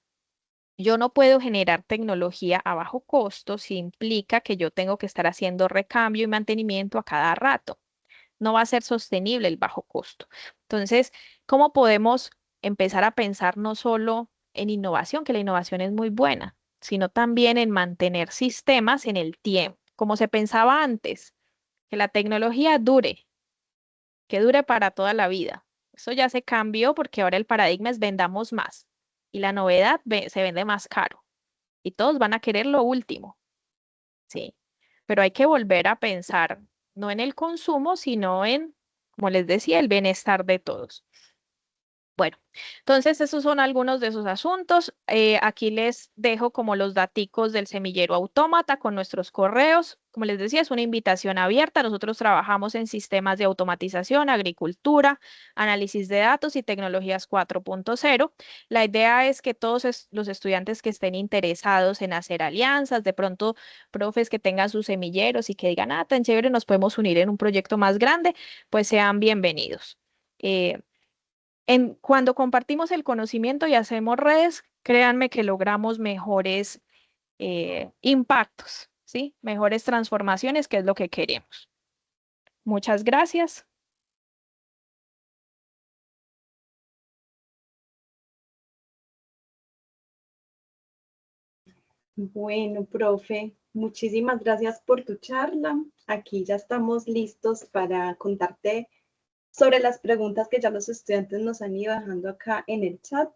yo no puedo generar tecnología a bajo costo si implica que yo tengo que estar haciendo recambio y mantenimiento a cada rato. No va a ser sostenible el bajo costo. Entonces, ¿cómo podemos empezar a pensar no solo en innovación, que la innovación es muy buena, sino también en mantener sistemas en el tiempo, como se pensaba antes, que la tecnología dure, que dure para toda la vida? Eso ya se cambió porque ahora el paradigma es vendamos más y la novedad se vende más caro y todos van a querer lo último, ¿sí? Pero hay que volver a pensar no en el consumo, sino en, como les decía, el bienestar de todos. Bueno, entonces esos son algunos de esos asuntos. Aquí les dejo como los daticos del semillero autómata con nuestros correos. Como les decía, es una invitación abierta. Nosotros trabajamos en sistemas de automatización, agricultura, análisis de datos y tecnologías 4.0. La idea es que todos los estudiantes que estén interesados en hacer alianzas, de pronto profes que tengan sus semilleros y que digan, ah, tan chévere, nos podemos unir en un proyecto más grande, pues sean bienvenidos. Cuando compartimos el conocimiento y hacemos redes, créanme que logramos mejores impactos, ¿sí? Mejores transformaciones, que es lo que queremos. Muchas gracias. Bueno, profe, muchísimas gracias por tu charla. Aquí ya estamos listos para contarte sobre las preguntas que ya los estudiantes nos han ido dejando acá en el chat.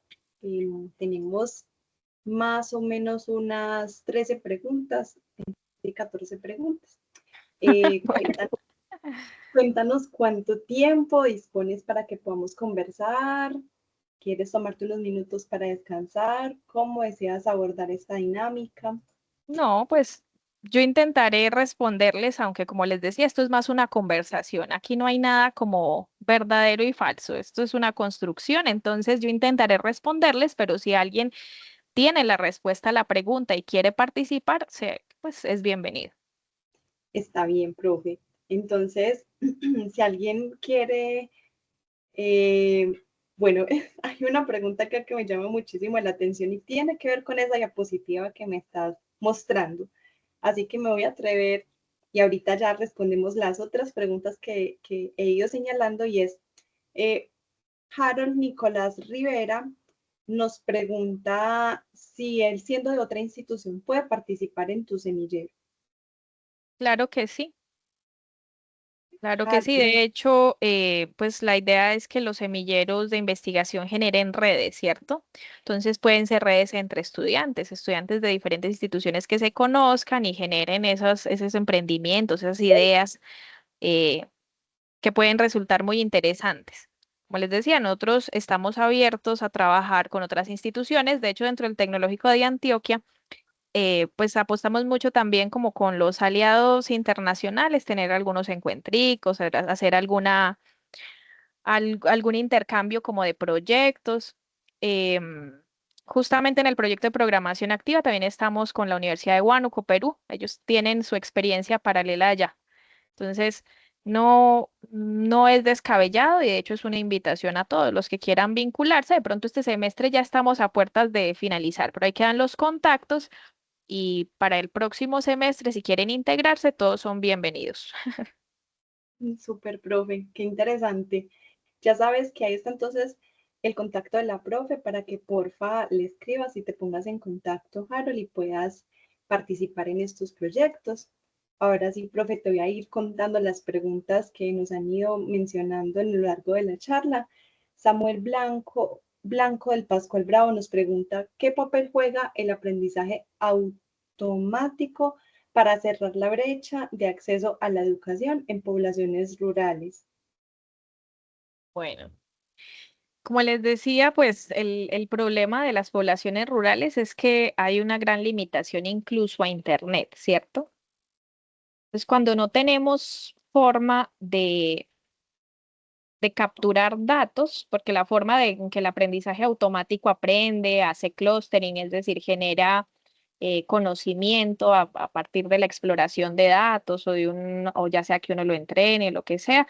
Tenemos más o menos unas 13 preguntas y 14 preguntas. Bueno, Cuéntanos cuánto tiempo dispones para que podamos conversar. ¿Quieres tomarte unos minutos para descansar? ¿Cómo deseas abordar esta dinámica? no, pues yo intentaré responderles, aunque como les decía, esto es más una conversación. Aquí no hay nada como verdadero y falso. Esto es una construcción, entonces yo intentaré responderles, pero si alguien tiene la respuesta a la pregunta y quiere participar, pues es bienvenido. Está bien, profe. Entonces, si alguien quiere, eh, bueno, hay una pregunta acá que me llama muchísimo la atención y tiene que ver con esa diapositiva que me estás mostrando. Así que me voy a atrever y ahorita ya respondemos las otras preguntas que he ido señalando y es, eh, Harold Nicolás Rivera nos pregunta si él, siendo de otra institución, puede participar en tu semillero. Claro que sí. Claro que sí, Harold, de hecho, pues la idea es que los semilleros de investigación generen redes, ¿cierto? Entonces pueden ser redes entre estudiantes, estudiantes de diferentes instituciones que se conozcan y generen esos emprendimientos, esas ideas eh, que pueden resultar muy interesantes. Como les decía, nosotros estamos abiertos a trabajar con otras instituciones, de hecho, dentro del Tecnológico de Antioquia pues apostamos mucho también como con los aliados internacionales, tener algunos encuentricos, hacer algún intercambio como de proyectos. Em, Justamente en el proyecto de programación activa también estamos con la Universidad de Huánuco, Perú. Ellos tienen su experiencia paralela allá. Entonces, no es descabellado y de hecho es una invitación a todos los que quieran vincularse. De pronto este semestre ya estamos a puertas de finalizar, pero ahí quedan los contactos y para el próximo semestre, si quieren integrarse, todos son bienvenidos. Súper, profe, qué interesante. Ya sabes que ahí está entonces el contacto de la profe para que porfa le escribas y te pongas en contacto, Harold, y puedas participar en estos proyectos. Ahora sí, profe, te voy a ir contando las preguntas que nos han ido mencionando a lo largo de la charla. Samuel Blanco del Pascual Bravo nos pregunta, ¿qué papel juega el aprendizaje automático para cerrar la brecha de acceso a la educación en poblaciones rurales? Bueno, como les decía, pues el problema de las poblaciones rurales es que hay una gran limitación incluso a Internet, ¿cierto? Entonces, cuando no tenemos forma de capturar datos, porque la forma en que el aprendizaje automático aprende, hace clustering, es decir, genera conocimiento a partir de la exploración de datos o ya sea que uno lo entrene, lo que sea,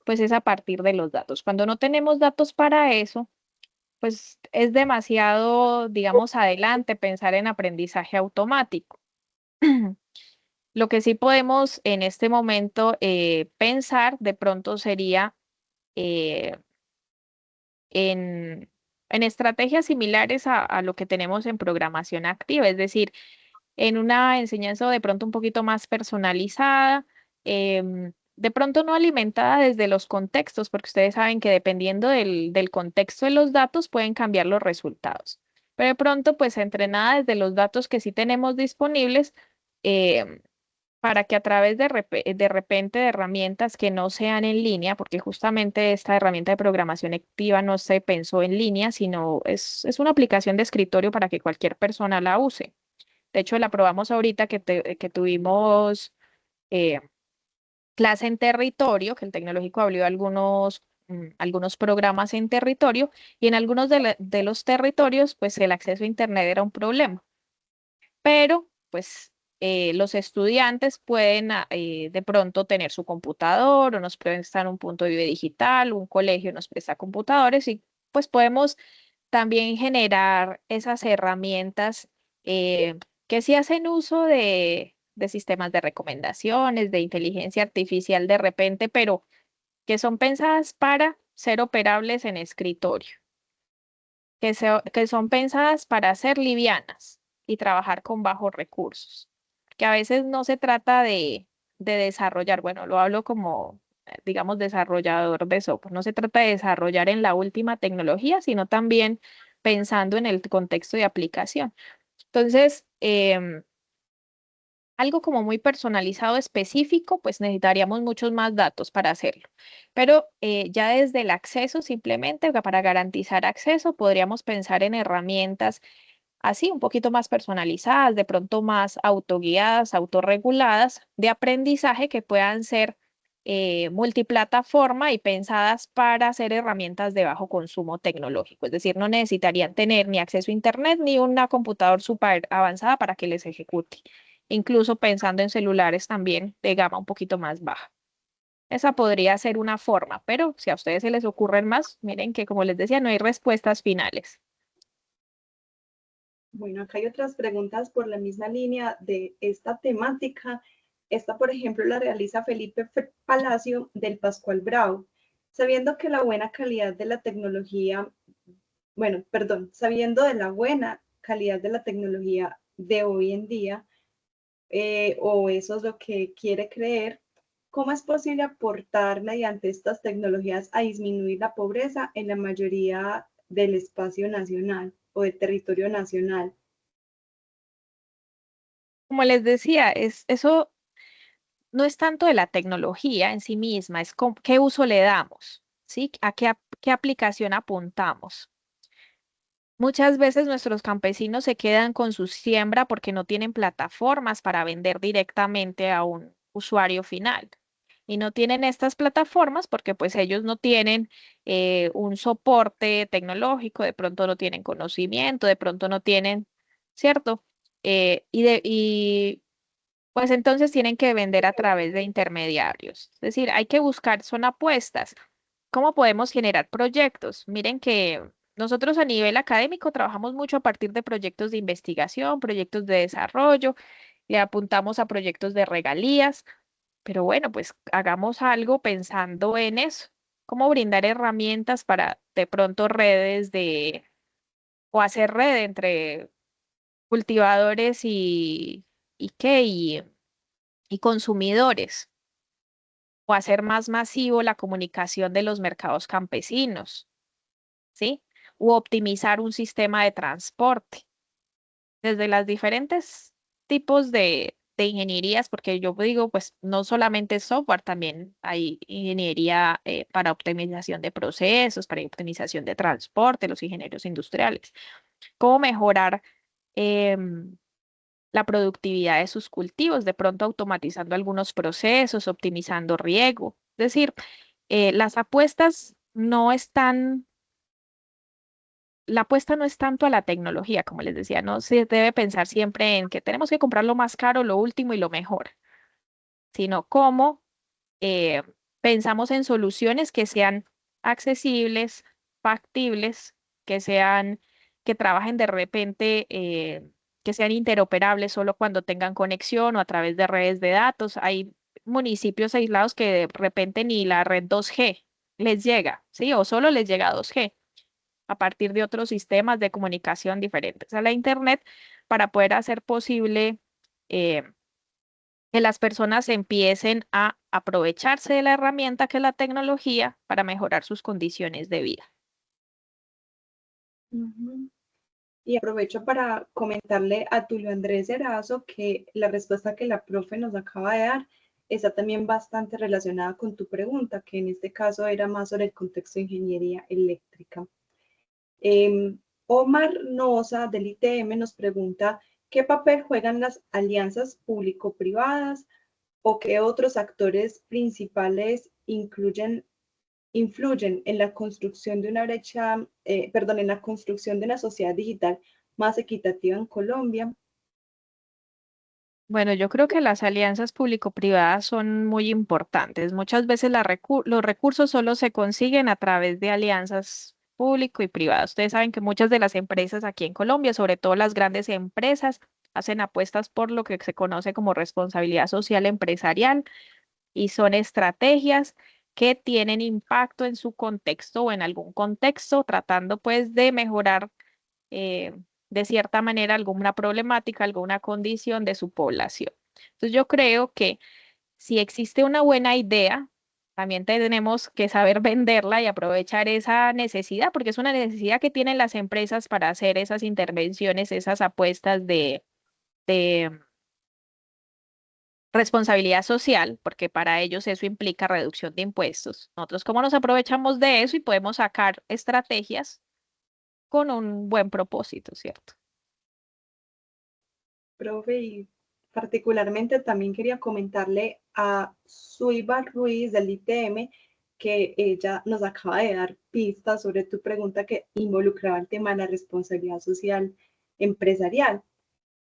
pues es a partir de los datos. Cuando no tenemos datos para eso, pues es demasiado, digamos, adelante pensar en aprendizaje automático. Lo que sí podemos en este momento pensar de pronto sería eh, en, en estrategias similares a lo que tenemos en programación activa, es decir, en una enseñanza de pronto un poquito más personalizada, de pronto no alimentada desde los contextos, porque ustedes saben que dependiendo del contexto de los datos pueden cambiar los resultados. Pero de pronto, pues entrenada desde los datos que sí tenemos disponibles, em, para que a través de repente de herramientas que no sean en línea, porque justamente esta herramienta de programación activa no se pensó en línea, sino es una aplicación de escritorio para que cualquier persona la use. De hecho, la probamos ahorita que tuvimos eh, clase en territorio, que el tecnológico abrió algunos programas en territorio, y en algunos de los territorios, pues el acceso a Internet era un problema. Pero, pues, los estudiantes pueden de pronto tener su computador o nos prestan un punto de vista digital, un colegio nos presta computadores y pues podemos también generar esas herramientas que sí hacen uso de sistemas de recomendaciones, de inteligencia artificial de repente, pero que son pensadas para ser operables en escritorio, que son pensadas para ser livianas y trabajar con bajos recursos. Que a veces no se trata de desarrollar, bueno, lo hablo como, digamos, desarrollador de software, no se trata de desarrollar en la última tecnología, sino también pensando en el contexto de aplicación. Entonces, algo como muy personalizado, específico, pues necesitaríamos muchos más datos para hacerlo. Pero ya desde el acceso, simplemente para garantizar acceso, podríamos pensar en herramientas así, un poquito más personalizadas, de pronto más autoguiadas, autorreguladas, de aprendizaje que puedan ser multiplataforma y pensadas para ser herramientas de bajo consumo tecnológico. Es decir, no necesitarían tener ni acceso a Internet ni una computadora súper avanzada para que les ejecute, incluso pensando en celulares también de gama un poquito más baja. Esa podría ser una forma, pero si a ustedes se les ocurren más, miren que como les decía, no hay respuestas finales. Bueno, acá hay otras preguntas por la misma línea de esta temática. Esta, por ejemplo, la realiza Felipe Palacio del Pascual Bravo. Sabiendo que la buena calidad de la tecnología, bueno, perdón, sabiendo de la buena calidad de la tecnología de hoy en día, o eso es lo que quiere creer, ¿cómo es posible aportar mediante estas tecnologías a disminuir la pobreza en la mayoría del espacio nacional o de territorio nacional? Como les decía, eso no es tanto de la tecnología en sí misma, es qué uso le damos, ¿sí? ¿A qué aplicación apuntamos? Muchas veces nuestros campesinos se quedan con su siembra porque no tienen plataformas para vender directamente a un usuario final. Y no tienen estas plataformas porque pues ellos no tienen un soporte tecnológico, de pronto no tienen conocimiento, de pronto no tienen, ¿cierto? Y pues entonces tienen que vender a través de intermediarios. Es decir, hay que buscar, son apuestas. ¿Cómo podemos generar proyectos? Miren que nosotros a nivel académico trabajamos mucho a partir de proyectos de investigación, proyectos de desarrollo, le apuntamos a proyectos de regalías, pero bueno, pues hagamos algo pensando en eso. ¿Cómo brindar herramientas para de pronto redes de, o hacer red entre cultivadores y qué, y consumidores? O hacer más masivo la comunicación de los mercados campesinos, ¿sí? U optimizar un sistema de transporte desde las diferentes tipos de ingenierías, porque yo digo, pues no solamente software, también hay ingeniería para optimización de procesos, para optimización de transporte, los ingenieros industriales. ¿Cómo mejorar em, la productividad de sus cultivos? De pronto automatizando algunos procesos, optimizando riego. Es decir, las apuestas no están la apuesta no es tanto a la tecnología, como les decía, no se debe pensar siempre en que tenemos que comprar lo más caro, lo último y lo mejor, sino cómo eh, pensamos en soluciones que sean accesibles, factibles, que sean, que trabajen de repente, que sean interoperables solo cuando tengan conexión o a través de redes de datos. Hay municipios aislados que de repente ni la red 2G les llega, ¿sí? O solo les llega 2G a partir de otros sistemas de comunicación diferentes a la Internet para poder hacer posible eh, que las personas empiecen a aprovecharse de la herramienta que es la tecnología para mejorar sus condiciones de vida. Ujú. Y aprovecho para comentarle a Tulio Andrés Erazo que la respuesta que la profe nos acaba de dar está también bastante relacionada con tu pregunta, que en este caso era más sobre el contexto de ingeniería eléctrica. Omar Noza del ITM nos pregunta, ¿qué papel juegan las alianzas público-privadas o qué otros actores principales influyen en la construcción de una en la construcción de una sociedad digital más equitativa en Colombia? Bueno, yo creo que las alianzas público-privadas son muy importantes. Muchas veces los recursos solo se consiguen a través de alianzas público y privadas. Ustedes saben que muchas de las empresas aquí en Colombia, sobre todo las grandes empresas, hacen apuestas por lo que se conoce como responsabilidad social empresarial y son estrategias que tienen impacto en su contexto o en algún contexto, tratando pues de mejorar eh, de cierta manera alguna problemática, alguna condición de su población. Entonces yo creo que si existe una buena idea, también tenemos que saber venderla y aprovechar esa necesidad, porque es una necesidad que tienen las empresas para hacer esas intervenciones, esas apuestas de responsabilidad social, porque para ellos eso implica reducción de impuestos. Nosotros, ¿cómo nos aprovechamos de eso y podemos sacar estrategias con un buen propósito, ¿cierto? Profe, y particularmente también quería comentarle a Suiba Ruiz del ITM que ella nos acaba de dar pistas sobre tu pregunta que involucraba el tema de la responsabilidad social empresarial.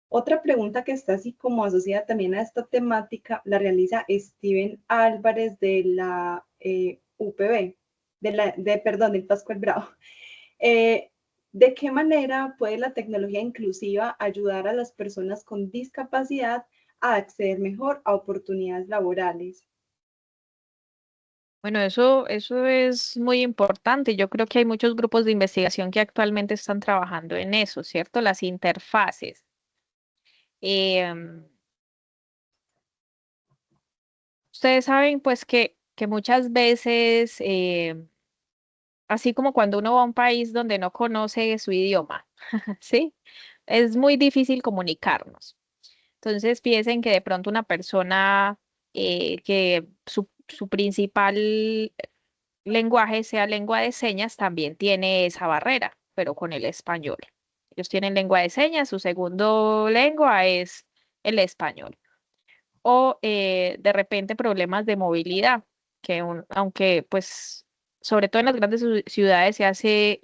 Otra pregunta que está así como asociada también a esta temática la realiza Steven Álvarez de la UPB, perdón, del Pascual Bravo. Eh, ¿De qué manera puede la tecnología inclusiva ayudar a las personas con discapacidad a acceder mejor a oportunidades laborales? Bueno, eso es muy importante. Yo creo que hay muchos grupos de investigación que actualmente están trabajando en eso, ¿cierto? Las interfaces. Em, Ustedes saben pues que muchas veces, así como cuando uno va a un país donde no conoce su idioma, ¿sí? Es muy difícil comunicarnos. Entonces piensen que de pronto una persona que su principal lenguaje sea lengua de señas también tiene esa barrera. pero con el español. Ellos tienen lengua de señas, su segundo lengua es el español. O de repente problemas de movilidad, aunque pues sobre todo en las grandes ciudades se hace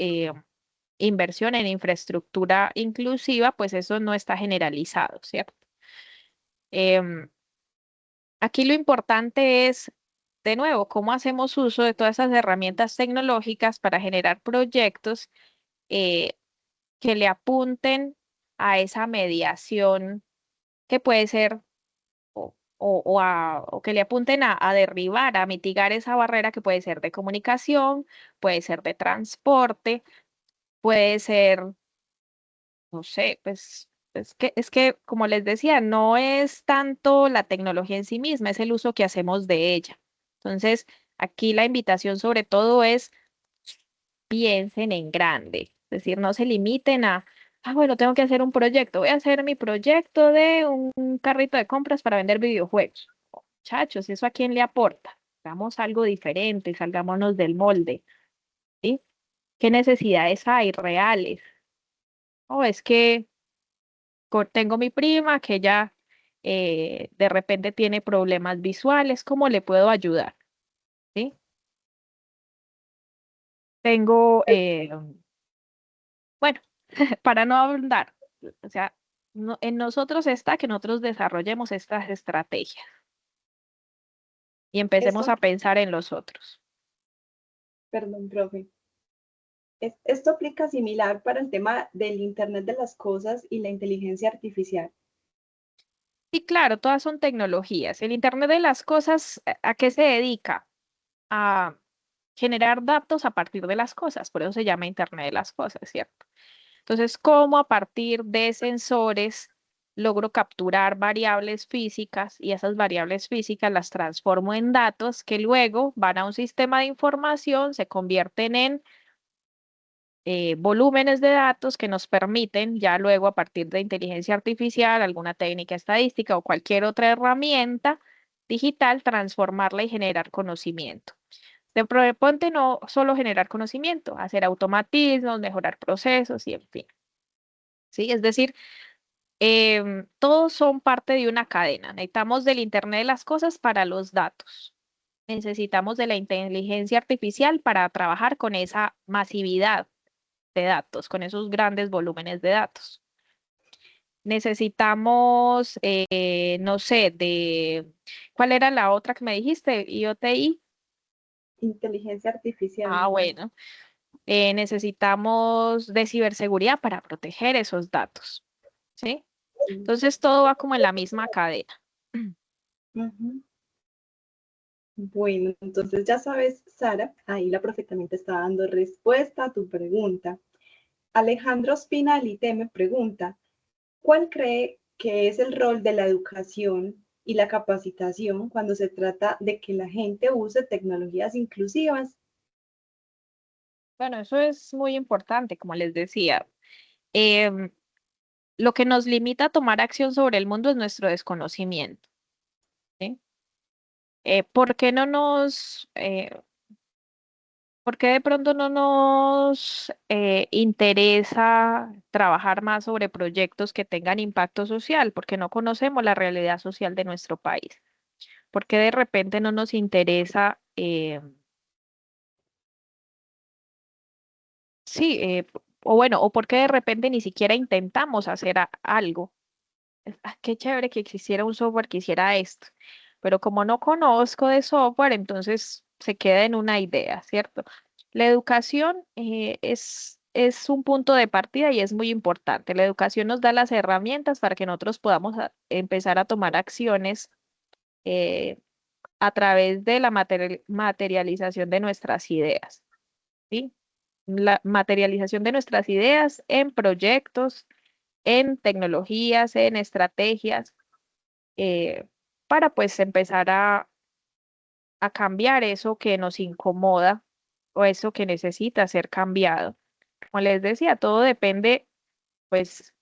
inversión en infraestructura inclusiva, pues eso no está generalizado, ¿cierto? Em, Aquí lo importante es, de nuevo, cómo hacemos uso de todas esas herramientas tecnológicas para generar proyectos eh, que le apunten a esa mediación que puede ser o que le apunten a derribar, a mitigar esa barrera que puede ser de comunicación, puede ser de transporte, puede ser, no sé, pues es que, como les decía, no es tanto la tecnología en sí misma, es el uso que hacemos de ella. Entonces, aquí la invitación sobre todo es piensen en grande, es decir, no se limiten bueno, tengo que hacer un proyecto, voy a hacer mi proyecto de un carrito de compras para vender videojuegos. Muchachos, ¿eso a quién le aporta? Hagamos algo diferente, salgámonos del molde, ¿sí? ¿Qué necesidades hay reales? O es que tengo mi prima que ella de repente tiene problemas visuales, ¿cómo le puedo ayudar? ¿Sí? Tengo, bueno, para no abundar, o sea, en nosotros está que nosotros desarrollemos estas estrategias y empecemos Esto, a pensar en los otros. perdón, profe. Esto aplica similar para el tema del Internet de las cosas y la inteligencia artificial. Y claro, todas son tecnologías. El Internet de las cosas, ¿a qué se dedica? A generar datos a partir de las cosas, por eso se llama Internet de las cosas, ¿cierto? Entonces, ¿cómo a partir de sensores logro capturar variables físicas y esas variables físicas las transformo en datos que luego van a un sistema de información, se convierten en volúmenes de datos que nos permiten ya luego a partir de inteligencia artificial, alguna técnica estadística o cualquier otra herramienta digital, transformarla y generar conocimiento. De ponte no solo generar conocimiento, hacer automatismos, mejorar procesos y en fin. ¿Sí? Es decir, todos son parte de una cadena. Necesitamos del Internet de las cosas para los datos. Necesitamos de la inteligencia artificial para trabajar con esa masividad de datos, con esos grandes volúmenes de datos. Necesitamos, no sé, ¿cuál era la otra que me dijiste? IoTI. Inteligencia artificial. Ah, bueno. Necesitamos de ciberseguridad para proteger esos datos, ¿sí? Sí. Entonces todo va como en la misma cadena. Ujú. Bueno, entonces ya sabes, Sara, ahí la profe también te está dando respuesta a tu pregunta. Alejandro Spinalite me pregunta, ¿cuál cree que es el rol de la educación y la capacitación cuando se trata de que la gente use tecnologías inclusivas? Bueno, eso es muy importante, como les decía. Em, lo que nos limita a tomar acción sobre el mundo es nuestro desconocimiento, ¿sí? ¿Por qué no por qué de pronto no nos interesa trabajar más sobre proyectos que tengan impacto social? Porque no conocemos la realidad social de nuestro país. ¿Por qué de repente no nos interesa, sí, o bueno, o por qué de repente ni siquiera intentamos hacer algo? Qué chévere que existiera un software que hiciera esto, pero como no conozco de software, entonces se queda en una idea, ¿cierto? La educación es un punto de partida y es muy importante. La educación nos da las herramientas para que nosotros podamos empezar a tomar acciones eh, a través de la materialización de nuestras ideas, ¿sí? La materialización de nuestras ideas en proyectos, en tecnologías, en estrategias eh, para pues empezar a cambiar eso que nos incomoda o eso que necesita ser cambiado. Como les decía, todo depende pues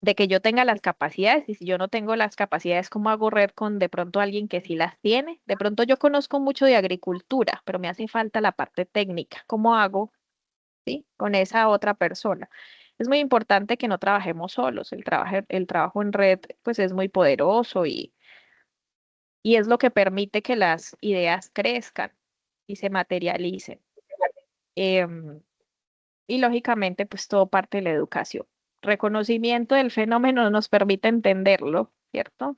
de que yo tenga las capacidades y si yo no tengo las capacidades, ¿cómo hago red con de pronto alguien que sí las tiene? De pronto yo conozco mucho de agricultura, pero me hace falta la parte técnica. ¿Cómo hago? ¿sí? Con esa otra persona. Es muy importante que no trabajemos solos. El trabajo en red, pues es muy poderoso y es lo que permite que las ideas crezcan y se materialicen. Em, y lógicamente, pues todo parte de la educación. Reconocimiento del fenómeno nos permite entenderlo, ¿cierto?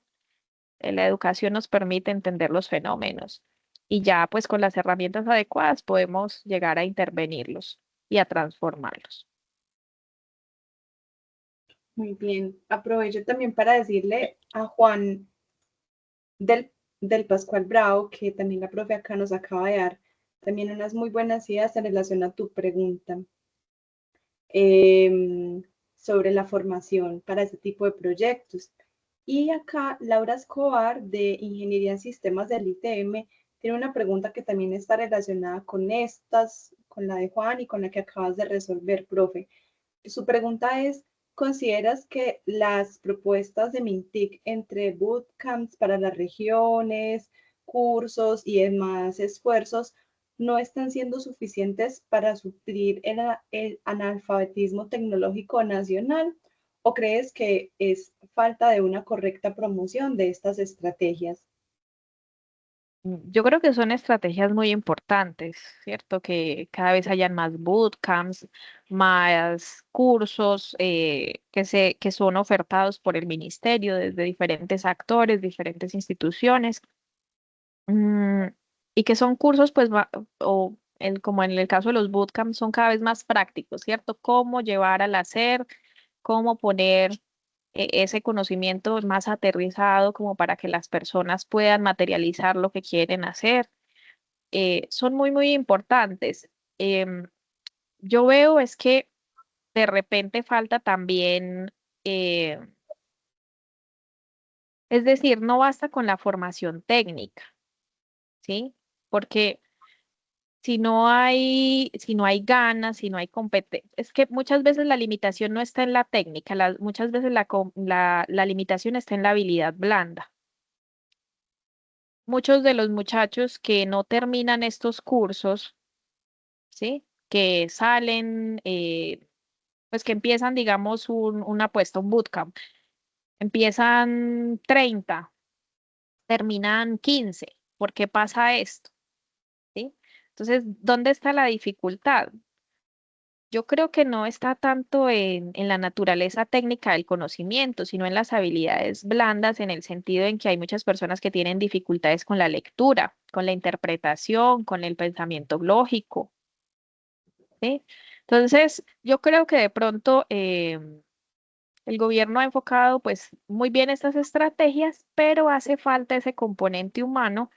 La educación nos permite entender los fenómenos y ya pues con las herramientas adecuadas podemos llegar a intervenirlos y a transformarlos. Muy bien. Aprovecho también para decirle a Juan del Pascual Bravo, que también la profe acá nos acaba de dar también unas muy buenas ideas en relación a tu pregunta eh, sobre la formación para este tipo de proyectos. Y acá Laura Escobar de Ingeniería en Sistemas del ITM tiene una pregunta que también está relacionada con estas, con la de Juan y con la que acabas de resolver, profe. Su pregunta es, ¿consideras que las propuestas de Mintic entre bootcamps para las regiones, cursos y demás esfuerzos no están siendo suficientes para suplir el analfabetismo tecnológico nacional? ¿O crees que es falta de una correcta promoción de estas estrategias? Yo creo que son estrategias muy importantes, ¿cierto? Que cada vez hayan más bootcamps, más cursos que son ofertados por el ministerio desde diferentes actores, diferentes instituciones, mm, y que son cursos, pues, como en el caso de los bootcamps, son cada vez más prácticos, ¿cierto? Cómo llevar al hacer, cómo poner ese conocimiento más aterrizado como para que las personas puedan materializar lo que quieren hacer. Son muy, muy importantes. Em, yo veo es que de repente falta también, eh, es decir, no basta con la formación técnica, ¿sí? Porque si no hay ganas, si no hay competencia, es que muchas veces la limitación no está en la técnica, muchas veces la limitación está en la habilidad blanda. Muchos de los muchachos que no terminan estos cursos, ¿sí? Que salen, pues que empiezan, digamos, una apuesta, un bootcamp, empiezan 30, terminan 15. ¿Por qué pasa esto? ¿Sí? Entonces, ¿dónde está la dificultad? Yo creo que no está tanto en la naturaleza técnica del conocimiento, sino en las habilidades blandas, en el sentido en que hay muchas personas que tienen dificultades con la lectura, con la interpretación, con el pensamiento lógico, ¿sí? Entonces, yo creo que de pronto el gobierno ha enfocado pues muy bien estas estrategias, pero hace falta ese componente humano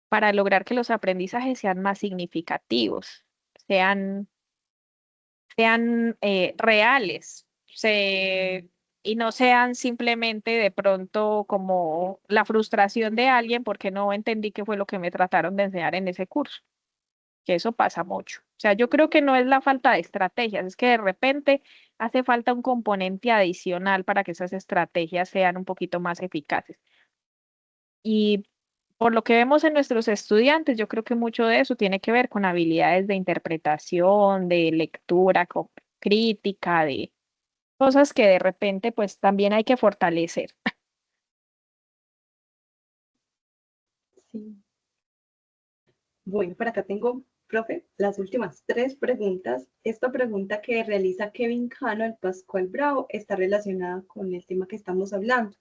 para lograr que los aprendizajes sean más significativos, sean reales y no sean simplemente de pronto como la frustración de alguien porque no entendí qué fue lo que me trataron de enseñar en ese curso, que eso pasa mucho. O sea, yo creo que no es la falta de estrategias, es que de repente hace falta un componente adicional para que esas estrategias sean un poquito más eficaces. Y por lo que vemos en nuestros estudiantes, yo creo que mucho de eso tiene que ver con habilidades de interpretación, de lectura crítica, de cosas que de repente pues también hay que fortalecer. Sí. Bueno, por acá tengo, profe, las últimas tres preguntas. Esta pregunta que realiza Kevin Cano, el Pascual Bravo, está relacionada con el tema que estamos hablando.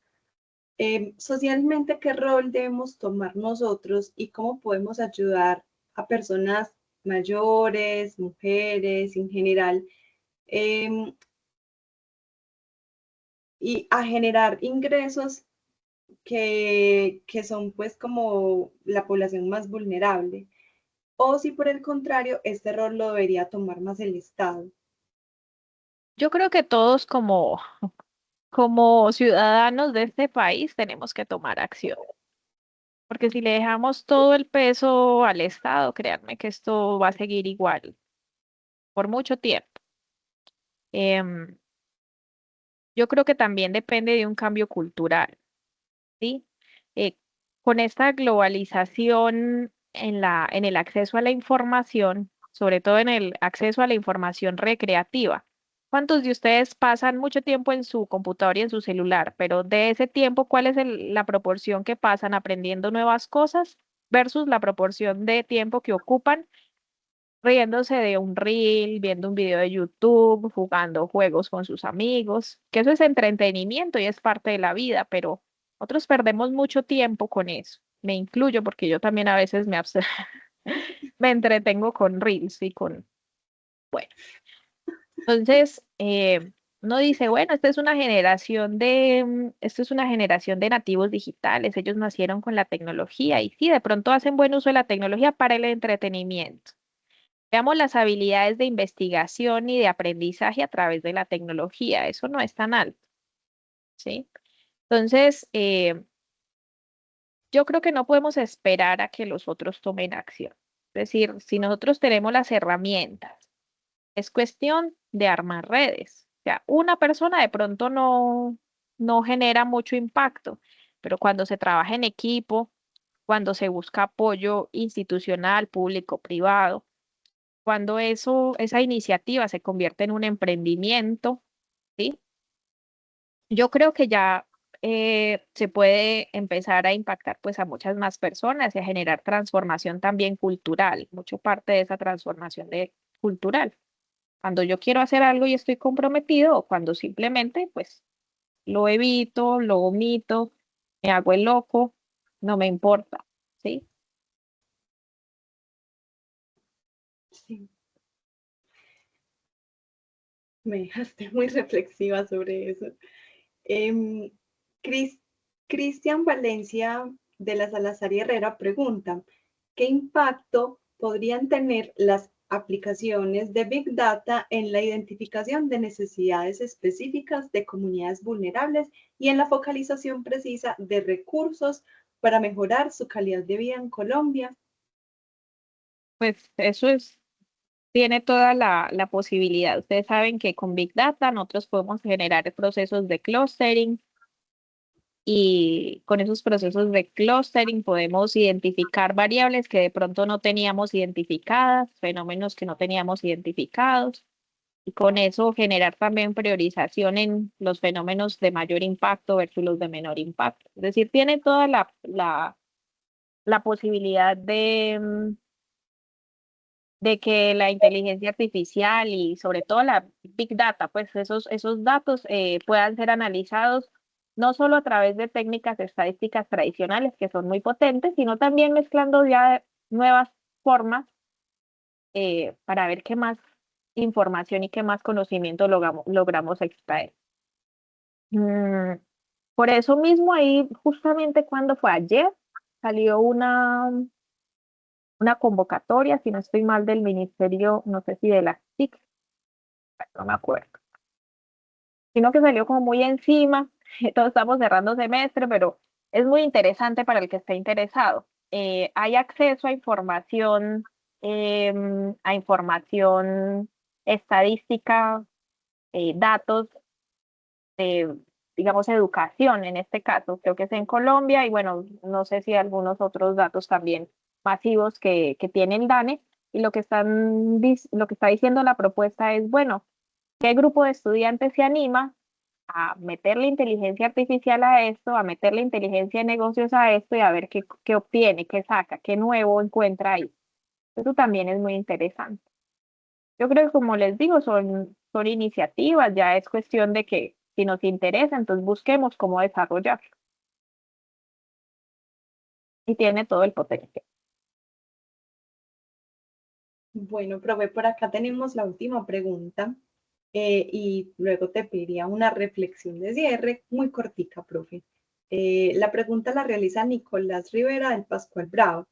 Socialmente, ¿qué rol debemos tomar nosotros y cómo podemos ayudar a personas mayores, mujeres en general, eh, y a generar ingresos que son pues como la población más vulnerable? O si por el contrario, este rol lo debería tomar más el Estado. Yo creo que todos como ciudadanos de este país tenemos que tomar acción, porque si le dejamos todo el peso al Estado, créanme que esto va a seguir igual por mucho tiempo. Em, yo creo que también depende de un cambio cultural, ¿sí? Eh, con esta globalización en el acceso a la información, sobre todo en el acceso a la información recreativa. ¿Cuántos de ustedes pasan mucho tiempo en su computador y en su celular? Pero de ese tiempo, ¿cuál es la proporción que pasan aprendiendo nuevas cosas versus la proporción de tiempo que ocupan riéndose de un reel, viendo un video de YouTube, jugando juegos con sus amigos? Que eso es entretenimiento y es parte de la vida, pero otros perdemos mucho tiempo con eso. Me incluyo porque yo también a veces me entretengo con reels y con, bueno, entonces, uno dice, bueno, esta es una generación de nativos digitales, ellos nacieron con la tecnología y sí, de pronto hacen buen uso de la tecnología para el entretenimiento. Veamos las habilidades de investigación y de aprendizaje a través de la tecnología, eso no es tan alto, ¿sí? Entonces, yo creo que no podemos esperar a que los otros tomen acción. Es decir, si nosotros tenemos las herramientas, es cuestión de armar redes. O sea, una persona de pronto no genera mucho impacto, pero cuando se trabaja en equipo, cuando se busca apoyo institucional, público, privado, cuando esa iniciativa se convierte en un emprendimiento, ¿sí? Yo creo que ya se puede empezar a impactar pues a muchas más personas y a generar transformación también cultural, mucho parte de esa transformación cultural. Cuando yo quiero hacer algo y estoy comprometido, o cuando simplemente pues lo evito, lo omito, me hago el loco, no me importa, ¿sí? Sí, me dejaste muy reflexiva sobre eso. Em, Cris- Cristian Valencia de la Salazar y Herrera pregunta, ¿qué impacto podrían tener las aplicaciones de Big Data en la identificación de necesidades específicas de comunidades vulnerables y en la focalización precisa de recursos para mejorar su calidad de vida en Colombia? Pues tiene toda la posibilidad. Ustedes saben que con Big Data nosotros podemos generar procesos de clustering y con esos procesos de clustering podemos identificar variables que de pronto no teníamos identificadas, fenómenos que no teníamos identificados, y con eso generar también priorización en los fenómenos de mayor impacto versus los de menor impacto. Es decir, tiene toda la posibilidad de que la inteligencia artificial y sobre todo la Big Data, pues esos datos puedan ser analizados no solo a través de técnicas estadísticas tradicionales que son muy potentes, sino también mezclando ya nuevas formas para ver qué más información y qué más conocimiento logramos extraer. Mm, por eso mismo ahí, justamente cuando fue ayer, salió una convocatoria, si no estoy mal, del ministerio, no sé si de las TIC, no me acuerdo, sino que salió como muy encima, todos estamos cerrando semestre, pero es muy interesante para el que esté interesado. Hay acceso a información estadística, datos de, digamos, educación en este caso, creo que es en Colombia y bueno, no sé si algunos otros datos también masivos que tiene el DANE y lo que está diciendo la propuesta es, bueno, ¿qué grupo de estudiantes se anima a meterle inteligencia artificial a esto, a meterle inteligencia de negocios a esto y a ver qué obtiene, qué saca, qué nuevo encuentra ahí? Eso también es muy interesante. Yo creo que como les digo, son iniciativas, ya es cuestión de que si nos interesa, entonces busquemos cómo desarrollarlo. Y tiene todo el potencial. Bueno, profe, por acá tenemos la última pregunta y luego te pediría una reflexión de cierre muy cortica, profe. La pregunta la realiza Nicolás Rivera del Pascual Bravo.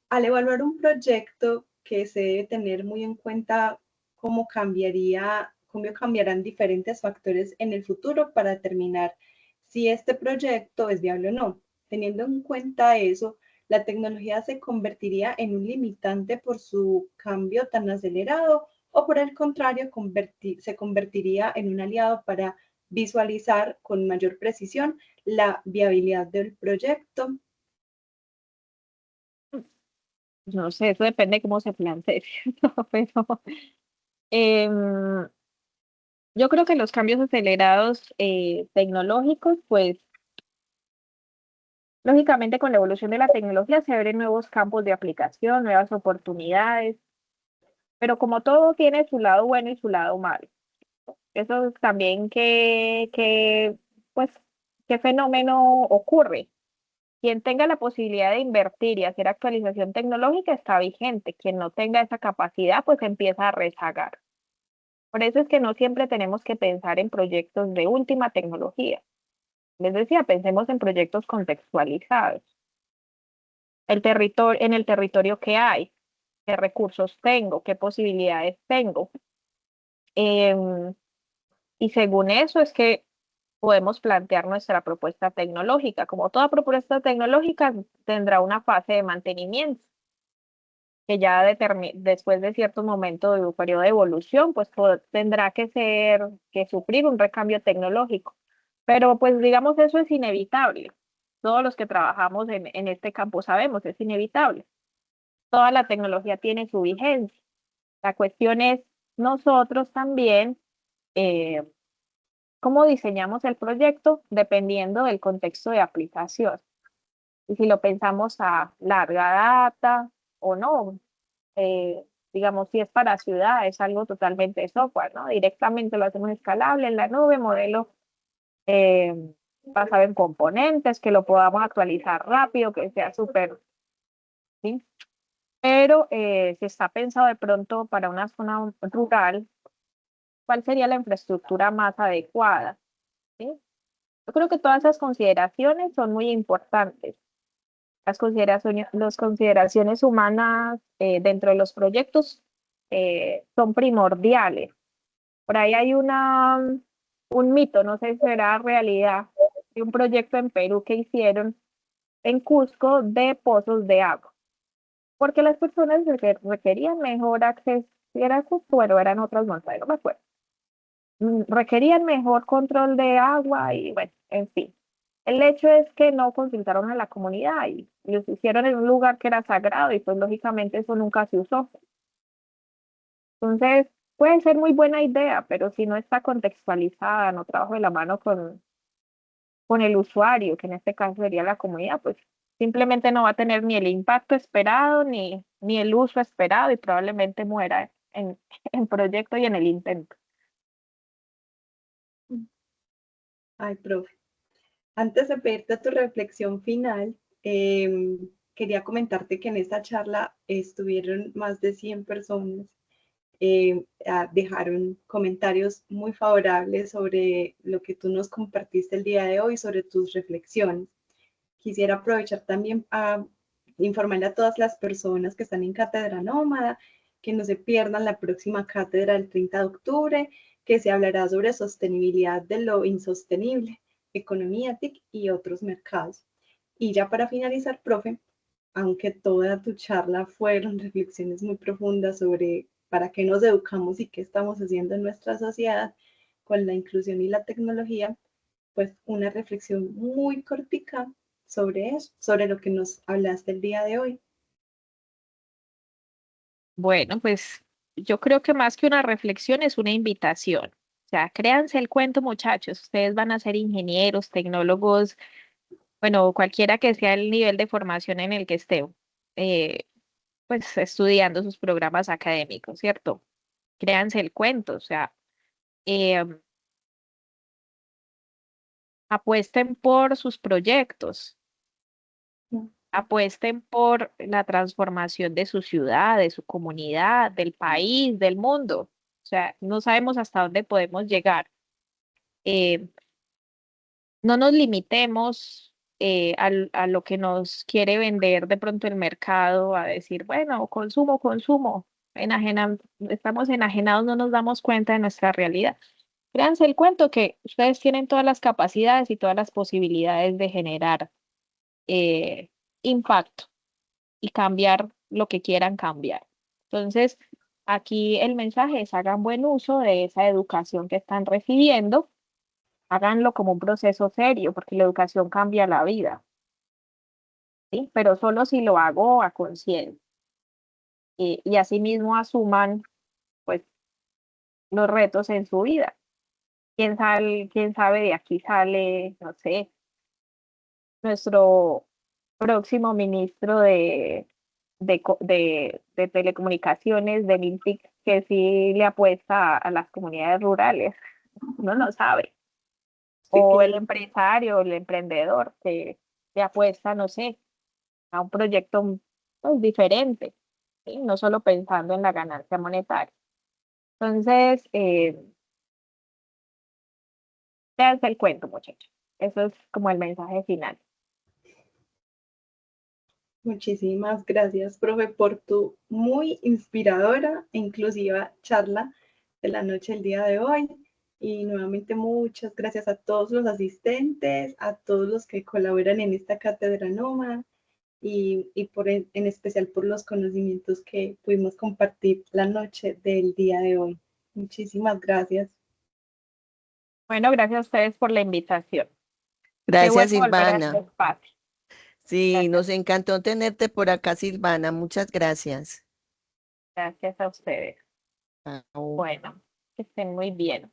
Al evaluar un proyecto que se debe tener muy en cuenta cómo cambiarán diferentes factores en el futuro para determinar si este proyecto es viable o no. Teniendo en cuenta eso, la tecnología se convertiría en un limitante por su cambio tan acelerado o por el contrario, se convertiría en un aliado para visualizar con mayor precisión la viabilidad del proyecto. no sé, eso depende de cómo se plantee, ¿cierto? Pero em, yo creo que los cambios acelerados tecnológicos, pues lógicamente con la evolución de la tecnología se abren nuevos campos de aplicación, nuevas oportunidades, pero como todo tiene su lado bueno y su lado malo. Eso también pues, qué fenómeno ocurre. Quien tenga la posibilidad de invertir y hacer actualización tecnológica está vigente. Quien no tenga esa capacidad, pues empieza a rezagar. Por eso es que no siempre tenemos que pensar en proyectos de última tecnología. Les decía, pensemos en proyectos contextualizados. En el territorio que hay, qué recursos tengo, qué posibilidades tengo. Em, y según eso es que podemos plantear nuestra propuesta tecnológica. Como toda propuesta tecnológica, tendrá una fase de mantenimiento que ya después de cierto momento de un periodo de evolución, pues tendrá que sufrir un recambio tecnológico. Pero pues digamos, eso es inevitable. Todos los que trabajamos en este campo sabemos, es inevitable. Toda la tecnología tiene su vigencia. La cuestión es nosotros también, eh, cómo diseñamos el proyecto dependiendo del contexto de aplicación. Y si lo pensamos a larga data o no, eh, digamos, si es para ciudad, es algo totalmente de software, ¿no? Directamente lo hacemos escalable en la nube, modelo eh, basado en componentes, que lo podamos actualizar rápido, que sea súper, ¿sí? Pero si está pensado de pronto para una zona rural, ¿cuál sería la infraestructura más adecuada? ¿Sí? Yo creo que todas esas consideraciones son muy importantes. Las consideraciones humanas dentro de los proyectos son primordiales. Por ahí hay un mito, no sé si será realidad, de un proyecto en Perú que hicieron en Cusco de pozos de agua, porque las personas requerían mejor acceso, si era Cusco, bueno, eran otras montañas, no me acuerdo, requerían mejor control de agua y bueno, en fin. El hecho es que no consultaron a la comunidad y los hicieron en un lugar que era sagrado y pues lógicamente eso nunca se usó. Entonces, puede ser muy buena idea, pero si no está contextualizada, no trabajo de la mano con el usuario, que en este caso sería la comunidad, pues simplemente no va a tener ni el impacto esperado ni el uso esperado y probablemente muera en proyecto y en el intento. Ay, profe. Antes de pedirte tu reflexión final, quería comentarte que en esta charla estuvieron más de 100 personas. Dejaron comentarios muy favorables sobre lo que tú nos compartiste el día de hoy, sobre tus reflexiones. Quisiera aprovechar también a informarle a todas las personas que están en Cátedra Nómada que no se pierdan la próxima cátedra del 30 de octubre, que se hablará sobre sostenibilidad de lo insostenible, economía TIC y otros mercados. Y ya para finalizar, profe, aunque toda tu charla fueron reflexiones muy profundas sobre para qué nos educamos y qué estamos haciendo en nuestra sociedad con la inclusión y la tecnología, pues una reflexión muy cortica sobre eso, sobre lo que nos hablaste el día de hoy. Bueno, pues yo creo que más que una reflexión es una invitación. O sea, créanse el cuento, muchachos. Ustedes van a ser ingenieros, tecnólogos, bueno, cualquiera que sea el nivel de formación en el que esté, eh, pues estudiando sus programas académicos, ¿cierto? Créanse el cuento, o sea, eh, apuesten por sus proyectos, apuesten por la transformación de su ciudad, de su comunidad, del país, del mundo. O sea, no sabemos hasta dónde podemos llegar. Eh, no nos limitemos a lo que nos quiere vender de pronto el mercado, a decir, bueno, consumo, consumo. Estamos enajenados, no nos damos cuenta de nuestra realidad. Créanse el cuento que ustedes tienen todas las capacidades y todas las posibilidades de generar eh, impacto y cambiar lo que quieran cambiar. Entonces, aquí el mensaje es hagan buen uso de esa educación que están recibiendo, háganlo como un proceso serio, porque la educación cambia la vida, ¿sí? Pero solo si lo hago a conciencia. y asimismo asuman pues los retos en su vida. Quién sabe de aquí sale, no sé, nuestro próximo ministro de telecomunicaciones, de Mintic, que sí le apuesta a las comunidades rurales. Uno no sabe. Sí, O el claro. empresario, el emprendedor, que le apuesta, no sé, a un proyecto pues, diferente, ¿sí? No solo pensando en la ganancia monetaria. Entonces, véanse el cuento, muchachos. Eso es como el mensaje final. Muchísimas gracias, profe, por tu muy inspiradora e inclusiva charla de la noche del día de hoy. Y nuevamente muchas gracias a todos los asistentes, a todos los que colaboran en esta cátedra Noma y en especial por los conocimientos que pudimos compartir la noche del día de hoy. Muchísimas gracias. Bueno, gracias a ustedes por la invitación. Qué Gracias, bueno volver a este Silvana. espacio. Sí, Gracias, nos encantó tenerte por acá, Silvana. Muchas gracias. gracias a ustedes. Chao. Bueno, que estén muy bien.